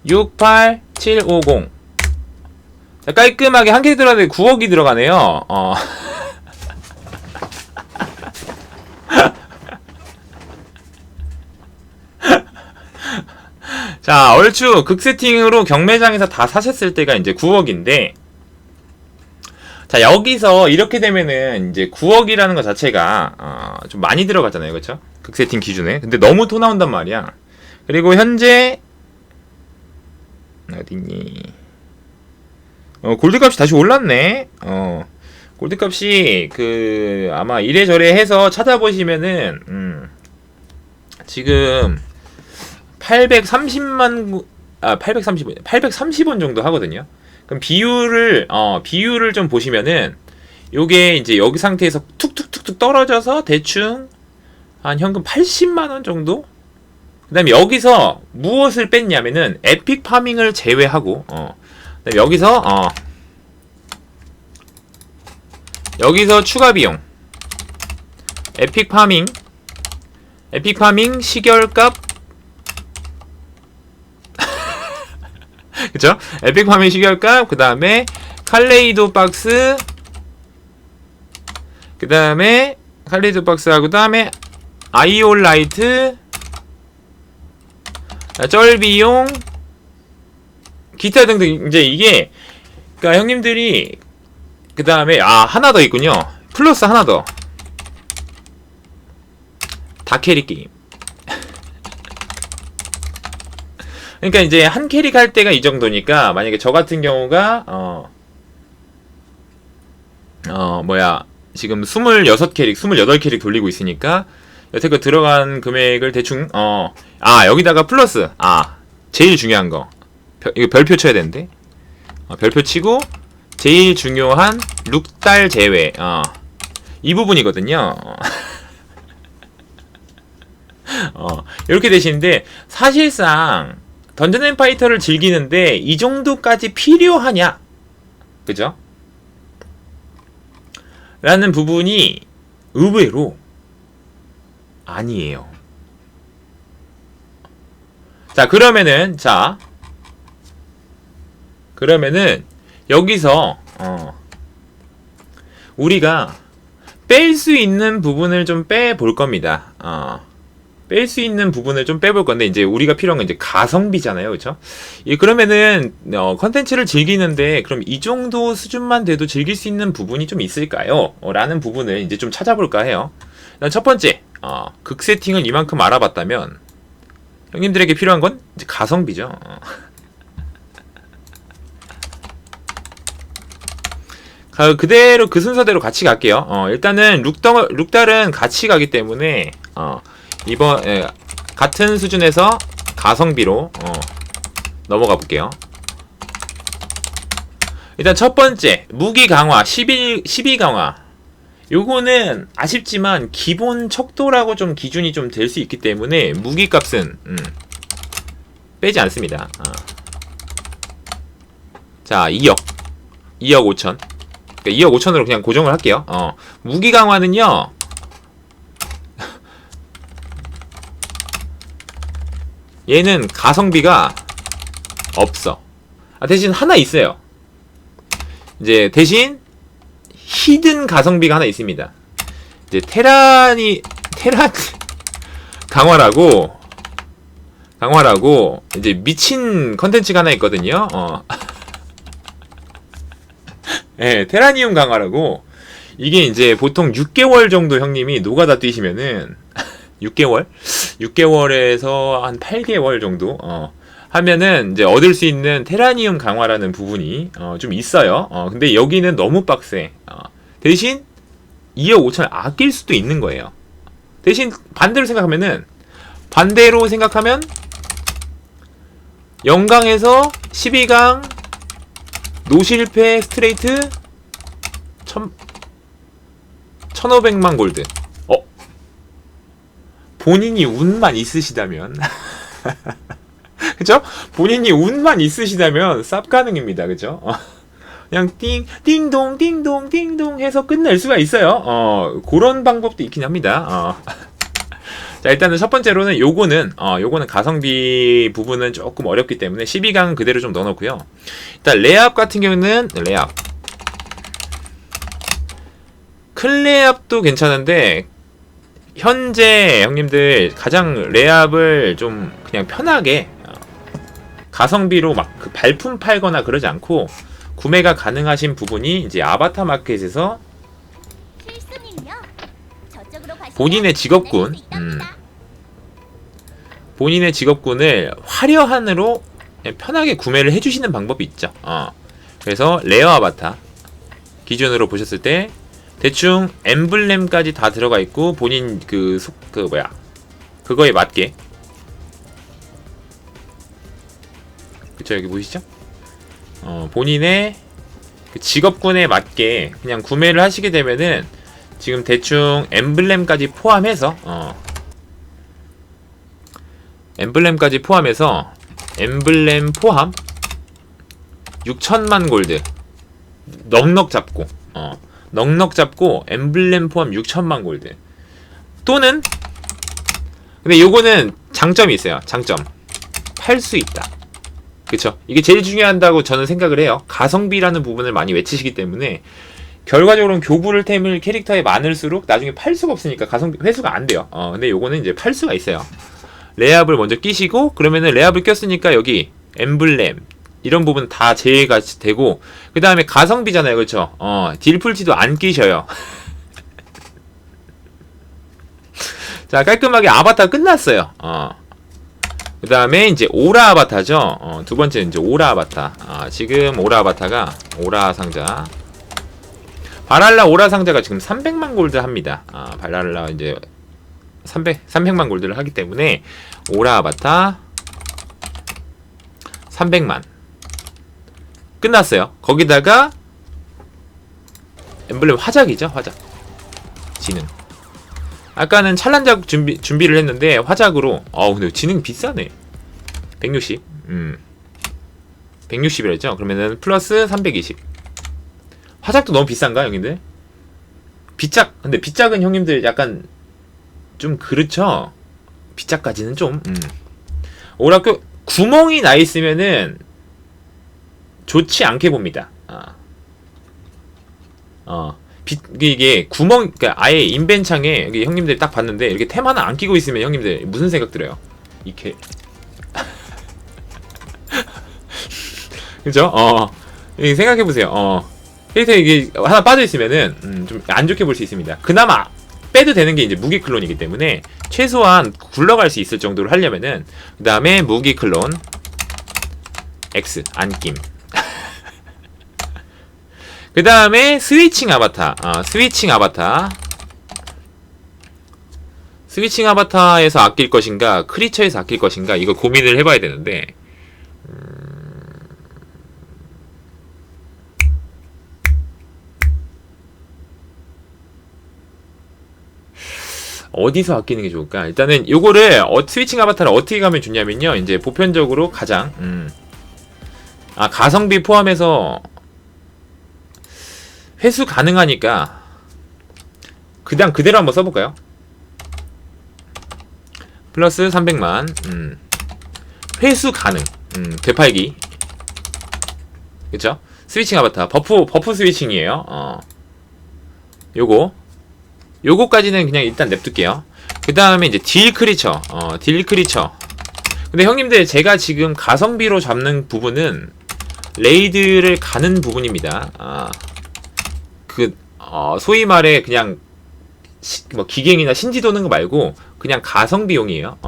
68750. 자, 깔끔하게 한 개 들어가는데 9억이 들어가네요. 자, 얼추 극 세팅으로 경매장에서 다 사셨을 때가 이제 9억인데, 자, 여기서 이렇게 되면은 이제 9억이라는 것 자체가 좀 많이 들어가잖아요, 그렇죠? 극 세팅 기준에. 근데 너무 토 나온단 말이야. 그리고 현재 어디니? 골드 값이 다시 올랐네. 골드 값이 아마 이래저래 해서 찾아보시면은 지금 830원 정도 하거든요. 그럼 비율을 좀 보시면은 요게 이제 여기 상태에서 툭툭툭툭 떨어져서 대충 한 현금 80만원 정도? 그 다음에 여기서 무엇을 뺐냐면은 에픽 파밍을 제외하고 그다음에 여기서 추가 비용 에픽 파밍 시결값 그쵸? 에픽 파밍 시결값, 그 다음에 칼레이도 박스, 그 다음에 칼레이도 박스하고, 그 다음에 아이올 라이트, 쩔 비용, 기타 등등. 이제 이게, 그니까 형님들이, 그 다음에, 하나 더 있군요. 플러스 하나 더. 다캐리 게임. 그러니까 이제 한 캐릭 할 때가 이 정도니까 만약에 저 같은 경우가 지금 26캐릭, 28캐릭 돌리고 있으니까 여태껏 들어간 금액을 대충 여기다가 플러스 제일 중요한 거 이거 별표 쳐야 되는데 별표 치고 제일 중요한 룩달 제외 이 부분이거든요. 이렇게 되시는데 사실상 던전 앤 파이터를 즐기는데 이 정도까지 필요하냐? 그죠? 라는 부분이 의외로 아니에요. 자, 그러면은 여기서 우리가 뺄 수 있는 부분을 좀 빼볼 겁니다. 뺄 수 있는 부분을 좀 빼볼 건데, 이제 우리가 필요한 건 이제 가성비잖아요. 그쵸? 그러면은, 컨텐츠를 즐기는데, 그럼 이 정도 수준만 돼도 즐길 수 있는 부분이 좀 있을까요? 라는 부분을 이제 좀 찾아볼까 해요. 일단 첫 번째, 극 세팅을 이만큼 알아봤다면, 형님들에게 필요한 건 이제 가성비죠. 그대로 그 순서대로 같이 갈게요. 일단은 룩달은 같이 가기 때문에, 같은 수준에서 가성비로 넘어가 볼게요. 일단 첫 번째 무기 강화 12 강화. 요거는 아쉽지만 기본 척도라고 좀 기준이 좀 될 수 있기 때문에 무기 값은 빼지 않습니다. 자, 2억 5천. 그러니까 2억 5천으로 그냥 고정을 할게요. 무기 강화는요. 얘는 가성비가 없어. 대신 하나 있어요. 이제 대신 히든 가성비가 하나 있습니다. 이제 테란 강화라고 이제 미친 컨텐츠가 하나 있거든요. 네, 테라니움 강화라고. 이게 이제 보통 6개월 정도 형님이 노가다 뛰시면은 6개월에서 한 8개월 정도 하면은 이제 얻을 수 있는 테라니움 강화라는 부분이 좀 있어요. 근데 여기는 너무 빡세. 대신 2억 5천을 아낄 수도 있는 거예요. 대신 반대로 생각하면은 반대로 생각하면 0강에서 12강 노실패 스트레이트 1500만 골드. 본인이 운만 있으시다면 그죠? 본인이 운만 있으시다면 쌉 가능입니다. 그죠? 그냥 띵동 띵동 띵동 해서 끝낼 수가 있어요. 그런 방법도 있긴 합니다. 자, 일단은 첫 번째로는 요거는 가성비 부분은 조금 어렵기 때문에 12강 그대로 좀 넣어놓고요. 일단 레압 같은 경우는 레압 클레압도 괜찮은데 현재 형님들 가장 레압을 좀 그냥 편하게 가성비로 막 그 발품 팔거나 그러지 않고 구매가 가능하신 부분이 이제 아바타 마켓에서 본인의 직업군 본인의 직업군을 화려한으로 편하게 구매를 해주시는 방법이 있죠. 그래서 레어 아바타 기준으로 보셨을 때 대충 엠블렘까지 다 들어가 있고 본인 그거에 맞게 그쵸 여기 보이시죠? 본인의 그 직업군에 맞게 그냥 구매를 하시게 되면은 지금 대충 엠블렘까지 포함해서 엠블렘까지 포함해서 엠블렘 포함 6천만 골드 넉넉 잡고 엠블렘 포함 6천만 골드 또는 근데 요거는 장점이 있어요. 장점 팔 수 있다. 그쵸? 이게 제일 중요하다고 저는 생각을 해요. 가성비라는 부분을 많이 외치시기 때문에 결과적으로는 교부를 템을 캐릭터에 많을수록 나중에 팔 수가 없으니까 가성비 회수가 안 돼요. 근데 요거는 이제 팔 수가 있어요. 레압을 먼저 끼시고 그러면은 레압을 꼈으니까 여기 엠블렘 이런 부분 다 제외가 되고 그 다음에 가성비잖아요. 그쵸? 딜풀티도 안 끼셔요. 자 깔끔하게 아바타 끝났어요. 그 다음에 이제 오라 아바타죠. 두 번째 이제 오라 아바타. 지금 오라 아바타가 오라 상자. 발랄라 오라 상자가 지금 300만 골드 합니다. 발랄라 이제 300만 골드를 하기 때문에 오라 아바타 300만 끝났어요. 거기다가 엠블렘 화작이죠. 화작 지능. 아까는 찬란작 준비를 했는데 화작으로 근데 지능 비싸네. 160 160이라 했죠. 그러면은 플러스 320 화작도 너무 비싼가 형님들? 빗작 근데 빗작은 형님들 약간 좀 그렇죠. 빗작까지는 좀 오라크 구멍이 나 있으면은 좋지 않게 봅니다. 이게 구멍, 그러니까 아예 인벤창에 여기 형님들 딱 봤는데 이렇게 템 하나 안 끼고 있으면 형님들 무슨 생각 들어요? 이렇게 그죠? 생각해 보세요. 캐릭터 이게 하나 빠져 있으면은 좀 안 좋게 볼 수 있습니다. 그나마 빼도 되는 게 이제 무기 클론이기 때문에 최소한 굴러갈 수 있을 정도로 하려면은 그 다음에 무기 클론 X 안 낌. 그 다음에 스위칭 아바타. 스위칭 아바타에서 아낄 것인가 크리처에서 아낄 것인가 이거 고민을 해봐야 되는데 어디서 아끼는 게 좋을까? 일단은 요거를 스위칭 아바타를 어떻게 가면 좋냐면요. 이제 보편적으로 가장 가성비 포함해서 회수 가능하니까 그냥 그대로 한번 써볼까요? 플러스 300만 회수 가능 되팔기 그쵸? 스위칭 아바타 버프 스위칭이에요. 요거까지는 그냥 일단 냅둘게요. 그 다음에 이제 딜 크리처 근데 형님들 제가 지금 가성비로 잡는 부분은 레이드를 가는 부분입니다. 소위 말해 그냥 뭐 기갱이나 신지 도는 거 말고 그냥 가성비용이에요.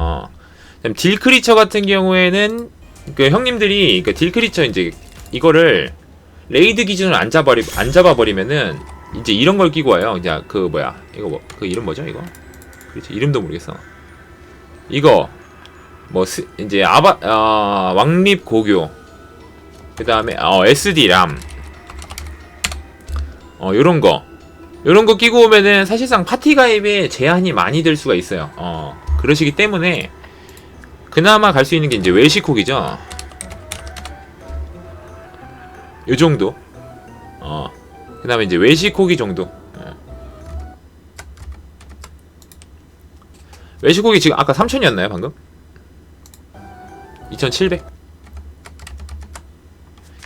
딜 크리처 같은 경우에는 그 형님들이 그 딜 크리처 이제 이거를 레이드 기준으로 안 잡아버리면은 이제 이런 걸 끼고 와요. 이제 이거 그 이름 뭐죠 이거? 그렇지 이름도 모르겠어. 이거 뭐 이제 왕립 고교, 그 다음에 SD 람, 요런 거 끼고 오면은 사실상 파티 가입에 제한이 많이 될 수가 있어요. 그러시기 때문에 그나마 갈 수 있는 게 이제 외식콕이죠. 요 정도. 그 다음에 이제 외식콕이 정도. 외식콕이 지금 아까 3000이었나요 방금? 2700.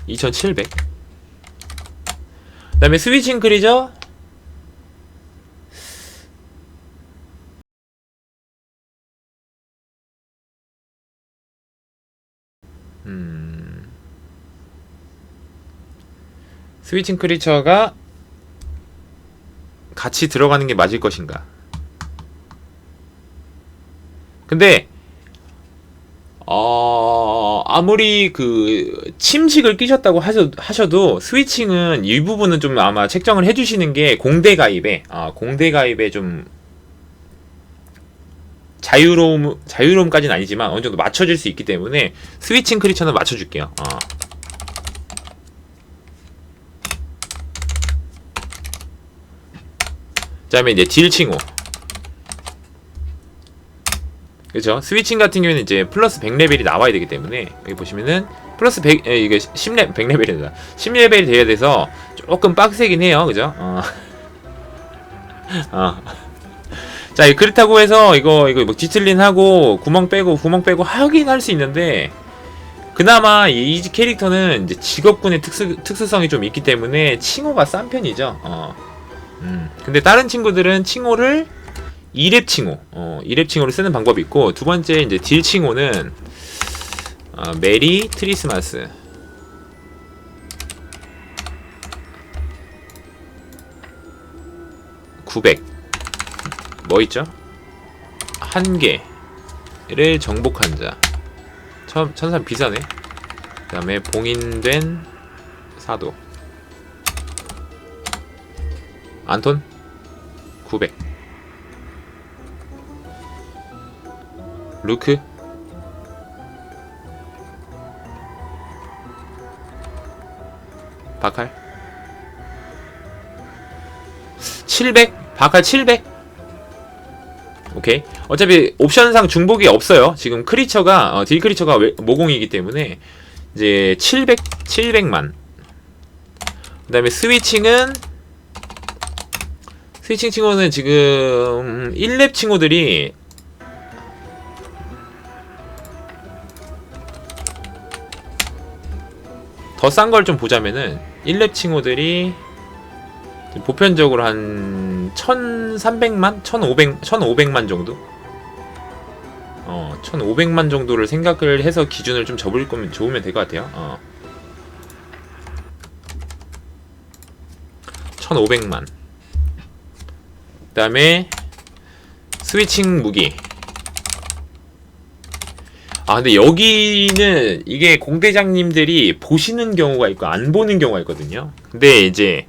2700. 그 다음에 스위칭 크리저. 스위칭 크리처가 같이 들어가는 게 맞을 것인가? 근데 아무리 그 침식을 끼셨다고 하셔도 스위칭은 이 부분은 좀 아마 책정을 해주시는 게 공대 가입에 좀 자유로움까지는 아니지만 어느 정도 맞춰줄 수 있기 때문에 스위칭 크리처는 맞춰줄게요. 그 다음에 이제 딜칭호. 그죠? 스위칭 같은 경우에는 이제 플러스 100레벨이 나와야 되기 때문에 여기 보시면은 플러스 100, 이게 100레벨이다. 10레벨이 돼야 돼서 조금 빡세긴 해요. 그죠? 자, 그렇다고 해서 이거 뭐 디틀린하고 구멍 빼고 하긴 할 수 있는데 그나마 이 캐릭터는 이제 직업군의 특수성이 좀 있기 때문에 칭호가 싼 편이죠. 근데 다른 친구들은 칭호를 2렙 칭호, 2렙 칭호를 쓰는 방법이 있고, 두 번째 이제 딜 칭호는 메리 트리스마스, 900. 뭐 있죠? 한 개를 정복한 자. 천사 비싸네. 그 다음에 봉인된 사도. 안톤 900. 루크 바칼 700. 바칼 700. 오케이. 어차피 옵션상 중복이 없어요. 지금 크리처가 딜 크리처가 모공이기 때문에 이제 700만. 그 다음에 스위칭은 스위칭 칭호는 지금 1렙 칭호들이 더 싼 걸 좀 보자면은 1렙 칭호들이 보편적으로 한 1300만? 1500만 정도? 1500만 정도를 생각을 해서 기준을 좀 접을 거면 좋으면 될 것 같아요. 1500만. 그 다음에 스위칭 무기. 근데 여기는 이게 공대장님들이 보시는 경우가 있고 안 보는 경우가 있거든요. 근데 이제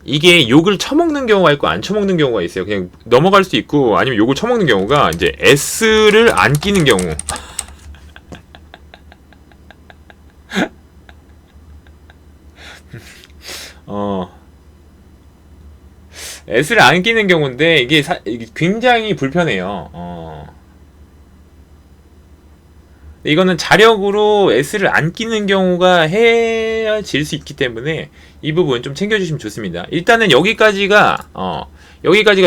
이게 욕을 처먹는 경우가 있고 안 처먹는 경우가 있어요. 그냥 넘어갈 수 있고 아니면 욕을 처먹는 경우가 이제 S를 안 끼는 경우. S를 안 끼는 경우인데 이게 굉장히 불편해요. 이거는 자력으로 S를 안 끼는 경우가 헤어질 수 있기 때문에 이 부분 좀 챙겨주시면 좋습니다. 일단은 여기까지가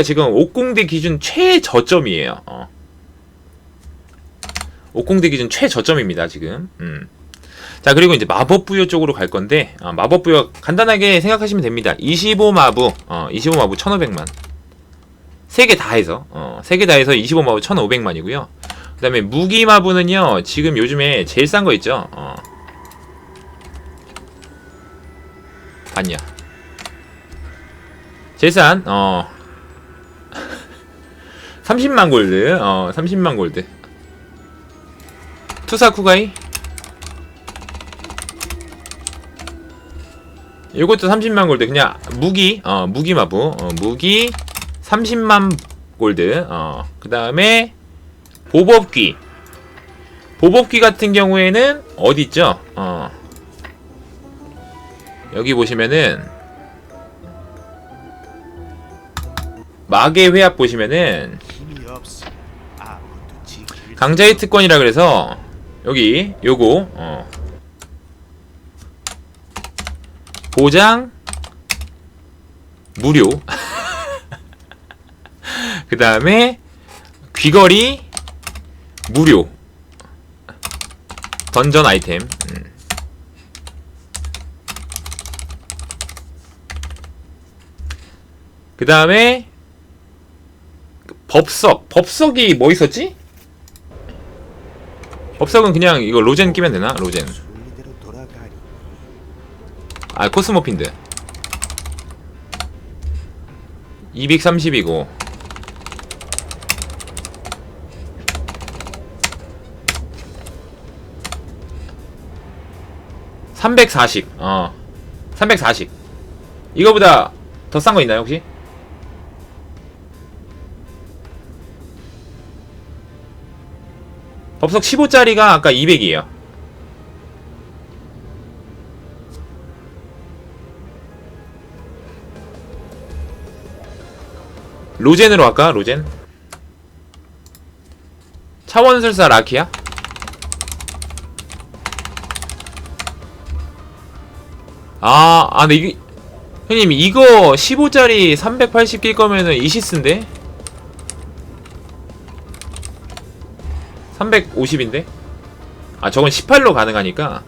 지금 옥공대 기준 최저점이에요. 옥공대 기준 최저점입니다 지금. 자, 그리고 이제 마법부여 쪽으로 갈 건데 마법부여 간단하게 생각하시면 됩니다. 25마부 25마부 1500만 3개 다 해서 25마부 1500만이고요 그 다음에 무기마부는요 지금 요즘에 제일 싼 거 있죠. 봤냐 제일 싼 30만 골드 30만 골드 투사쿠가이 이것도 30만 골드. 그냥 무기마부 무기 30만 골드. 그 다음에 보법귀 보법기 같은 경우에는 어디 있죠? 여기 보시면은 마계 회합 보시면은 강자의 특권이라 그래서 여기 요거 보장 무료 그 다음에 귀걸이 무료 던전 아이템 그 다음에 법석이 뭐 있었지? 법석은 그냥 이거 로젠 끼면 되나? 로젠 아 코스모핀드 230이고 340 340 이거보다 더 싼 거 있나요 혹시? 법석 15짜리가 아까 200이에요. 로젠으로 할까? 로젠? 차원술사 라키야? 근데 이게 형님 이거 15짜리 380 낄 거면은 이시스인데? 350인데? 저건 18로 가능하니까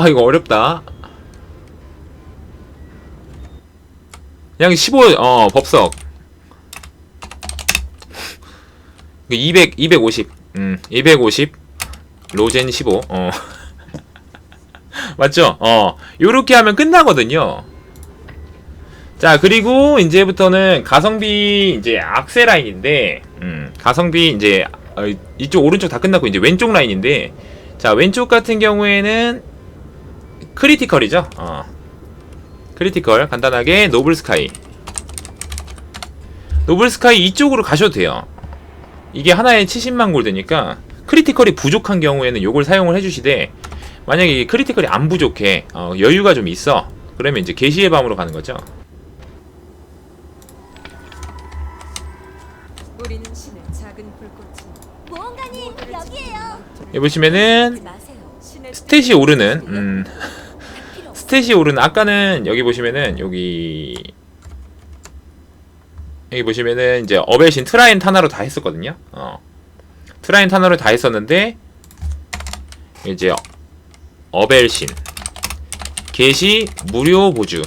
이거 어렵다. 그냥 15 법석 250 250 로젠 15 맞죠? 요렇게 하면 끝나거든요. 자, 그리고 이제부터는 가성비 이제 악세 라인인데 가성비 이제 이쪽 오른쪽 다 끝났고 이제 왼쪽 라인인데, 자, 왼쪽 같은 경우에는 크리티컬이죠. 크리티컬 간단하게 노블 스카이 이쪽으로 가셔도 돼요. 이게 하나에 70만 골드니까 크리티컬이 부족한 경우에는 요걸 사용을 해주시되, 만약에 이게 크리티컬이 안 부족해, 여유가 좀 있어, 그러면 이제 계시의 밤으로 가는 거죠. 우리는 신의 작은 불꽃이 모험가님 여기에요. 여기 보시면은 스탯이 오르는 스탯이 오르는, 아까는 여기 보시면은 여기 보시면은 이제 어벨신 트라인 타나로 다 했었거든요. 트라인 타나로 다 했었는데 이제 어벨신 게시 무료 보주,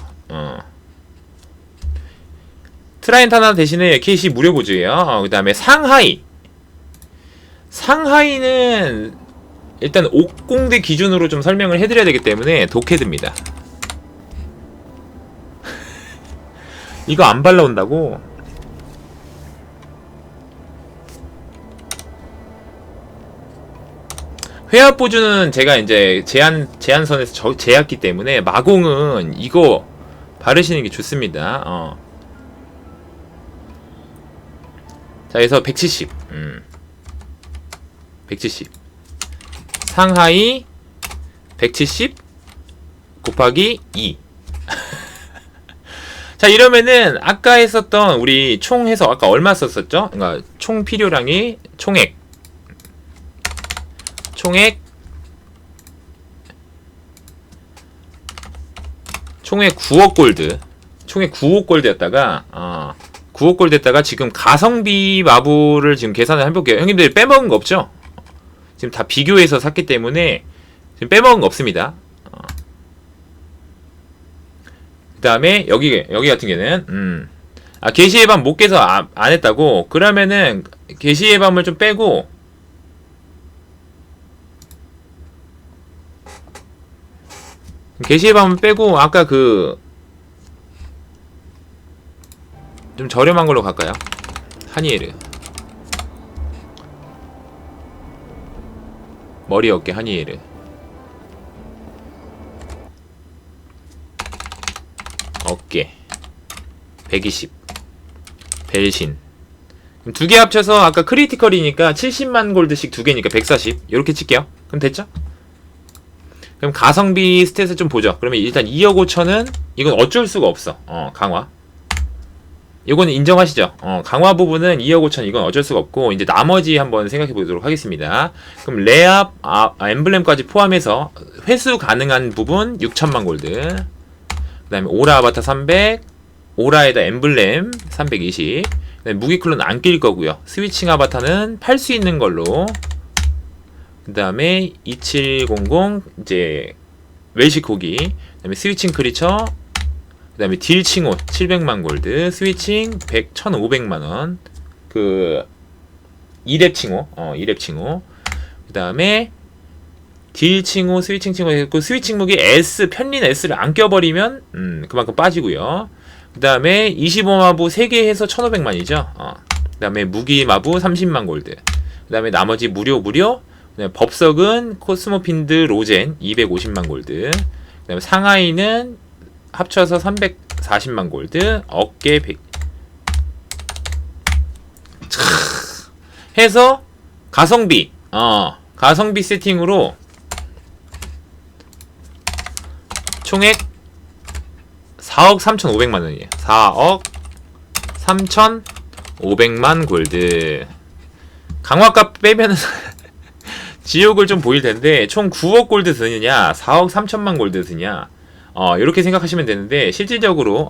트라인 타나 대신에 게시 무료 보주예요. 그 다음에 상하이는 일단 옥공대 기준으로 좀 설명을 해드려야 되기 때문에 독헤드입니다. 이거 안 발라온다고? 회합 보주는 제가 이제 제한선에서 제약기 때문에, 마공은 이거 바르시는 게 좋습니다. 자, 그래서 170 170 상하이 170 곱하기 2 자, 이러면은 아까 했었던 우리 총 해서 아까 얼마 썼었죠? 그러니까 총 필요량이 총액 9억 골드, 총액 9억 골드였다가 9억 골드였다가 지금 가성비 마블을 지금 계산을 해볼게요. 형님들 빼먹은 거 없죠? 지금 다 비교해서 샀기 때문에 지금 빼먹은 거 없습니다. 그 다음에 여기 같은 경우에는 게시의 밤 못 깨서 안 했다고? 그러면은 게시의 밤을 좀 빼고 게시의 밤을 빼고 아까 그 좀 저렴한 걸로 갈까요? 하니에르 머리 어깨 하니에르 어깨 120 벨신 두 개 합쳐서 아까 크리티컬이니까 70만 골드씩 두 개니까 140 이렇게 칠게요. 그럼 됐죠? 그럼 가성비 스탯을 좀 보죠. 그러면 일단 2억 5천은 이건 어쩔 수가 없어. 강화. 이거는 인정하시죠? 강화 부분은 2억 5천 이건 어쩔 수가 없고 이제 나머지 한번 생각해 보도록 하겠습니다. 그럼 레압, 엠블렘까지 포함해서 회수 가능한 부분 6천만 골드. 그 다음에 오라 아바타 300, 오라에다 엠블렘 320. 무기클로는 안 낄 거고요. 스위칭 아바타는 팔 수 있는 걸로. 그 다음에 2700 이제 웰시코기. 그 다음에 스위칭 크리처. 그 다음에 딜칭호 700만 골드. 스위칭 1500만원. 그 2렙 칭호. 2렙 칭호. 그 다음에 딜칭호, 스위칭 칭호 했고 스위칭 무기 S 편린 S를 안 껴버리면 그만큼 빠지고요. 그 다음에 25마부 3개 해서 1500만이죠. 그 다음에 무기 마부 30만 골드. 그 다음에 나머지 무료. 법석은 코스모핀드 로젠 250만 골드. 그 다음에 상하이는 합쳐서 340만 골드. 어깨 100. 해서 가성비. 가성비 세팅으로 총액 4억 3,500만원이에요. 4억 3,500만 골드. 강화값 빼면은 지옥을 좀 보일 텐데 총 9억 골드 드느냐 4억 3천만 골드 드냐 이렇게 생각하시면 되는데 실질적으로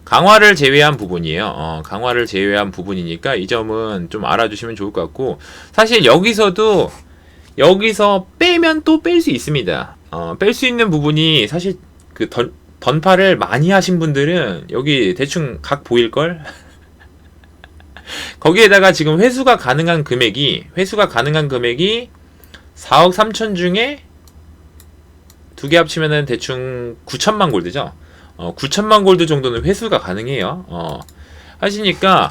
강화를 제외한 부분이에요. 강화를 제외한 부분이니까 이 점은 좀 알아주시면 좋을 것 같고 사실 여기서 빼면 또 뺄 수 있습니다. 뺄 수 있는 부분이 사실 그 던파를 많이 하신 분들은 여기 대충 각 보일걸? 거기에다가 지금 회수가 가능한 금액이 4억 3천 중에 두 개 합치면은 대충 9천만 골드죠. 9천만 골드 정도는 회수가 가능해요. 하시니까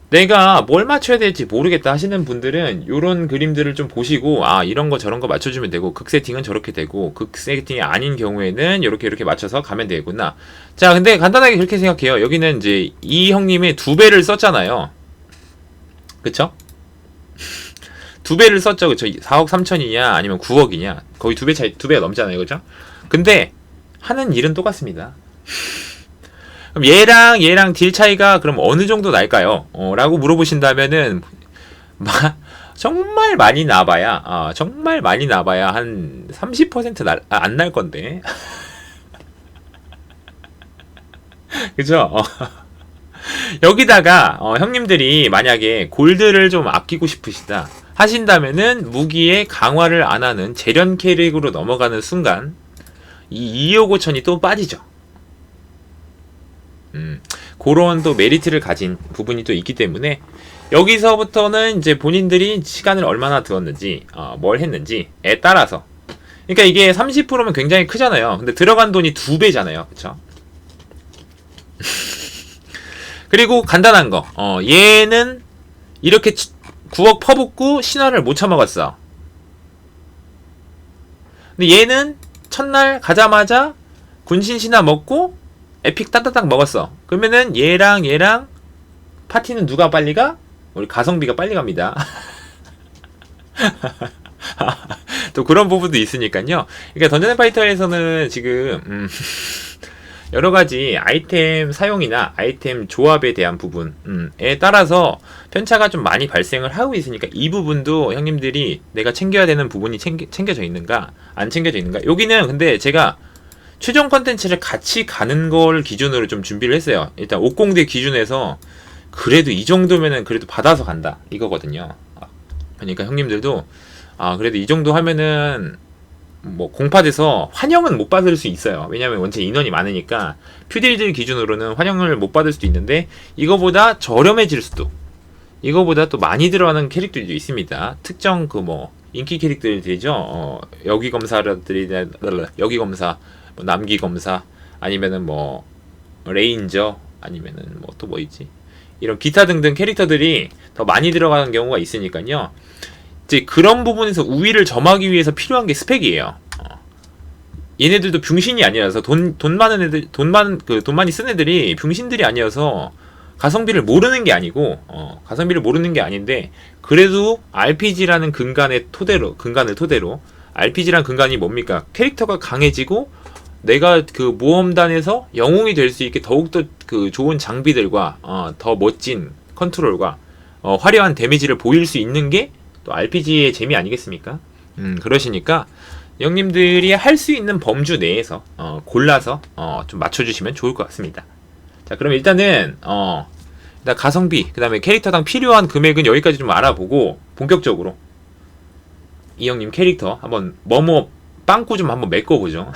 내가 뭘 맞춰야 될지 모르겠다 하시는 분들은 요런 그림들을 좀 보시고 이런 거 저런 거 맞춰주면 되고 극 세팅은 저렇게 되고 극 세팅이 아닌 경우에는 이렇게 맞춰서 가면 되겠구나. 자 근데 간단하게 그렇게 생각해요. 여기는 이제 이 형님의 2배를 썼잖아요. 그쵸? 2배를 썼죠. 그쵸? 4억 3천이냐 아니면 9억이냐 거의 2배 차이 2배가 넘잖아요. 그죠? 근데 하는 일은 똑같습니다. 그럼 얘랑 딜 차이가 그럼 어느 정도 날까요? 라고 물어보신다면은 정말 많이 나봐야 한 30% 안 날 건데. 그죠? 여기다가 형님들이 만약에 골드를 좀 아끼고 싶으시다 하신다면은 무기에 강화를 안 하는 재련 캐릭으로 넘어가는 순간 이 2억 5천이 또 빠지죠. 그런 또 메리트를 가진 부분이 또 있기 때문에 여기서부터는 이제 본인들이 시간을 얼마나 들었는지 뭘 했는지에 따라서 그러니까 이게 30%면 굉장히 크잖아요. 근데 들어간 돈이 2배잖아요. 그쵸? 그리고 간단한 거 얘는 이렇게 9억 퍼붓고 신화를 못 처먹었어. 근데 얘는 첫날 가자마자 군신 신화 먹고 에픽 따따딱 먹었어. 그러면은 얘랑 파티는 누가 빨리 가? 우리 가성비가 빨리 갑니다. 또 그런 부분도 있으니까요. 그러니까 던전 앤 파이터에서는 지금 여러가지 아이템 사용이나 아이템 조합에 대한 부분에 따라서 편차가 좀 많이 발생을 하고 있으니까 이 부분도 형님들이 내가 챙겨야 되는 부분이 챙겨져 있는가 안 챙겨져 있는가. 여기는 근데 제가 최종 컨텐츠를 같이 가는 걸 기준으로 좀 준비를 했어요. 일단 옥공대 기준에서 그래도 이 정도면은 그래도 받아서 간다 이거거든요. 그러니까 형님들도 그래도 이 정도 하면은 뭐 공팟에서 환영은 못 받을 수 있어요. 왜냐면 원체 인원이 많으니까 퓨딜들 기준으로는 환영을 못 받을 수도 있는데 이거보다 저렴해질 수도, 이거보다 또 많이 들어가는 캐릭터들도 있습니다. 특정 그 뭐 인기 캐릭터들이죠. 여기 검사 뭐 남기 검사 아니면은 뭐 레인저 아니면은 뭐 또 뭐 있지, 이런 기타 등등 캐릭터들이 더 많이 들어가는 경우가 있으니까요. 이제 그런 부분에서 우위를 점하기 위해서 필요한 게 스펙이에요. 얘네들도 병신이 아니라서 돈 많은 애들, 돈 많이 쓴 애들이 병신들이 아니어서 가성비를 모르는 게 아니고 가성비를 모르는 게 아닌데 그래도 RPG라는 근간을 토대로 RPG라는 근간이 뭡니까? 캐릭터가 강해지고 내가 그 모험단에서 영웅이 될 수 있게 더욱더 그 좋은 장비들과 더 멋진 컨트롤과 화려한 데미지를 보일 수 있는 게 또 RPG의 재미 아니겠습니까? 그러시니까 형님들이 할 수 있는 범주 내에서 골라서 좀 맞춰주시면 좋을 것 같습니다. 자, 그럼 일단은 일단 가성비, 그 다음에 캐릭터당 필요한 금액은 여기까지 좀 알아보고 본격적으로 이 형님 캐릭터 한번 뭐뭐 빵꾸 좀 한번 메꿔보죠.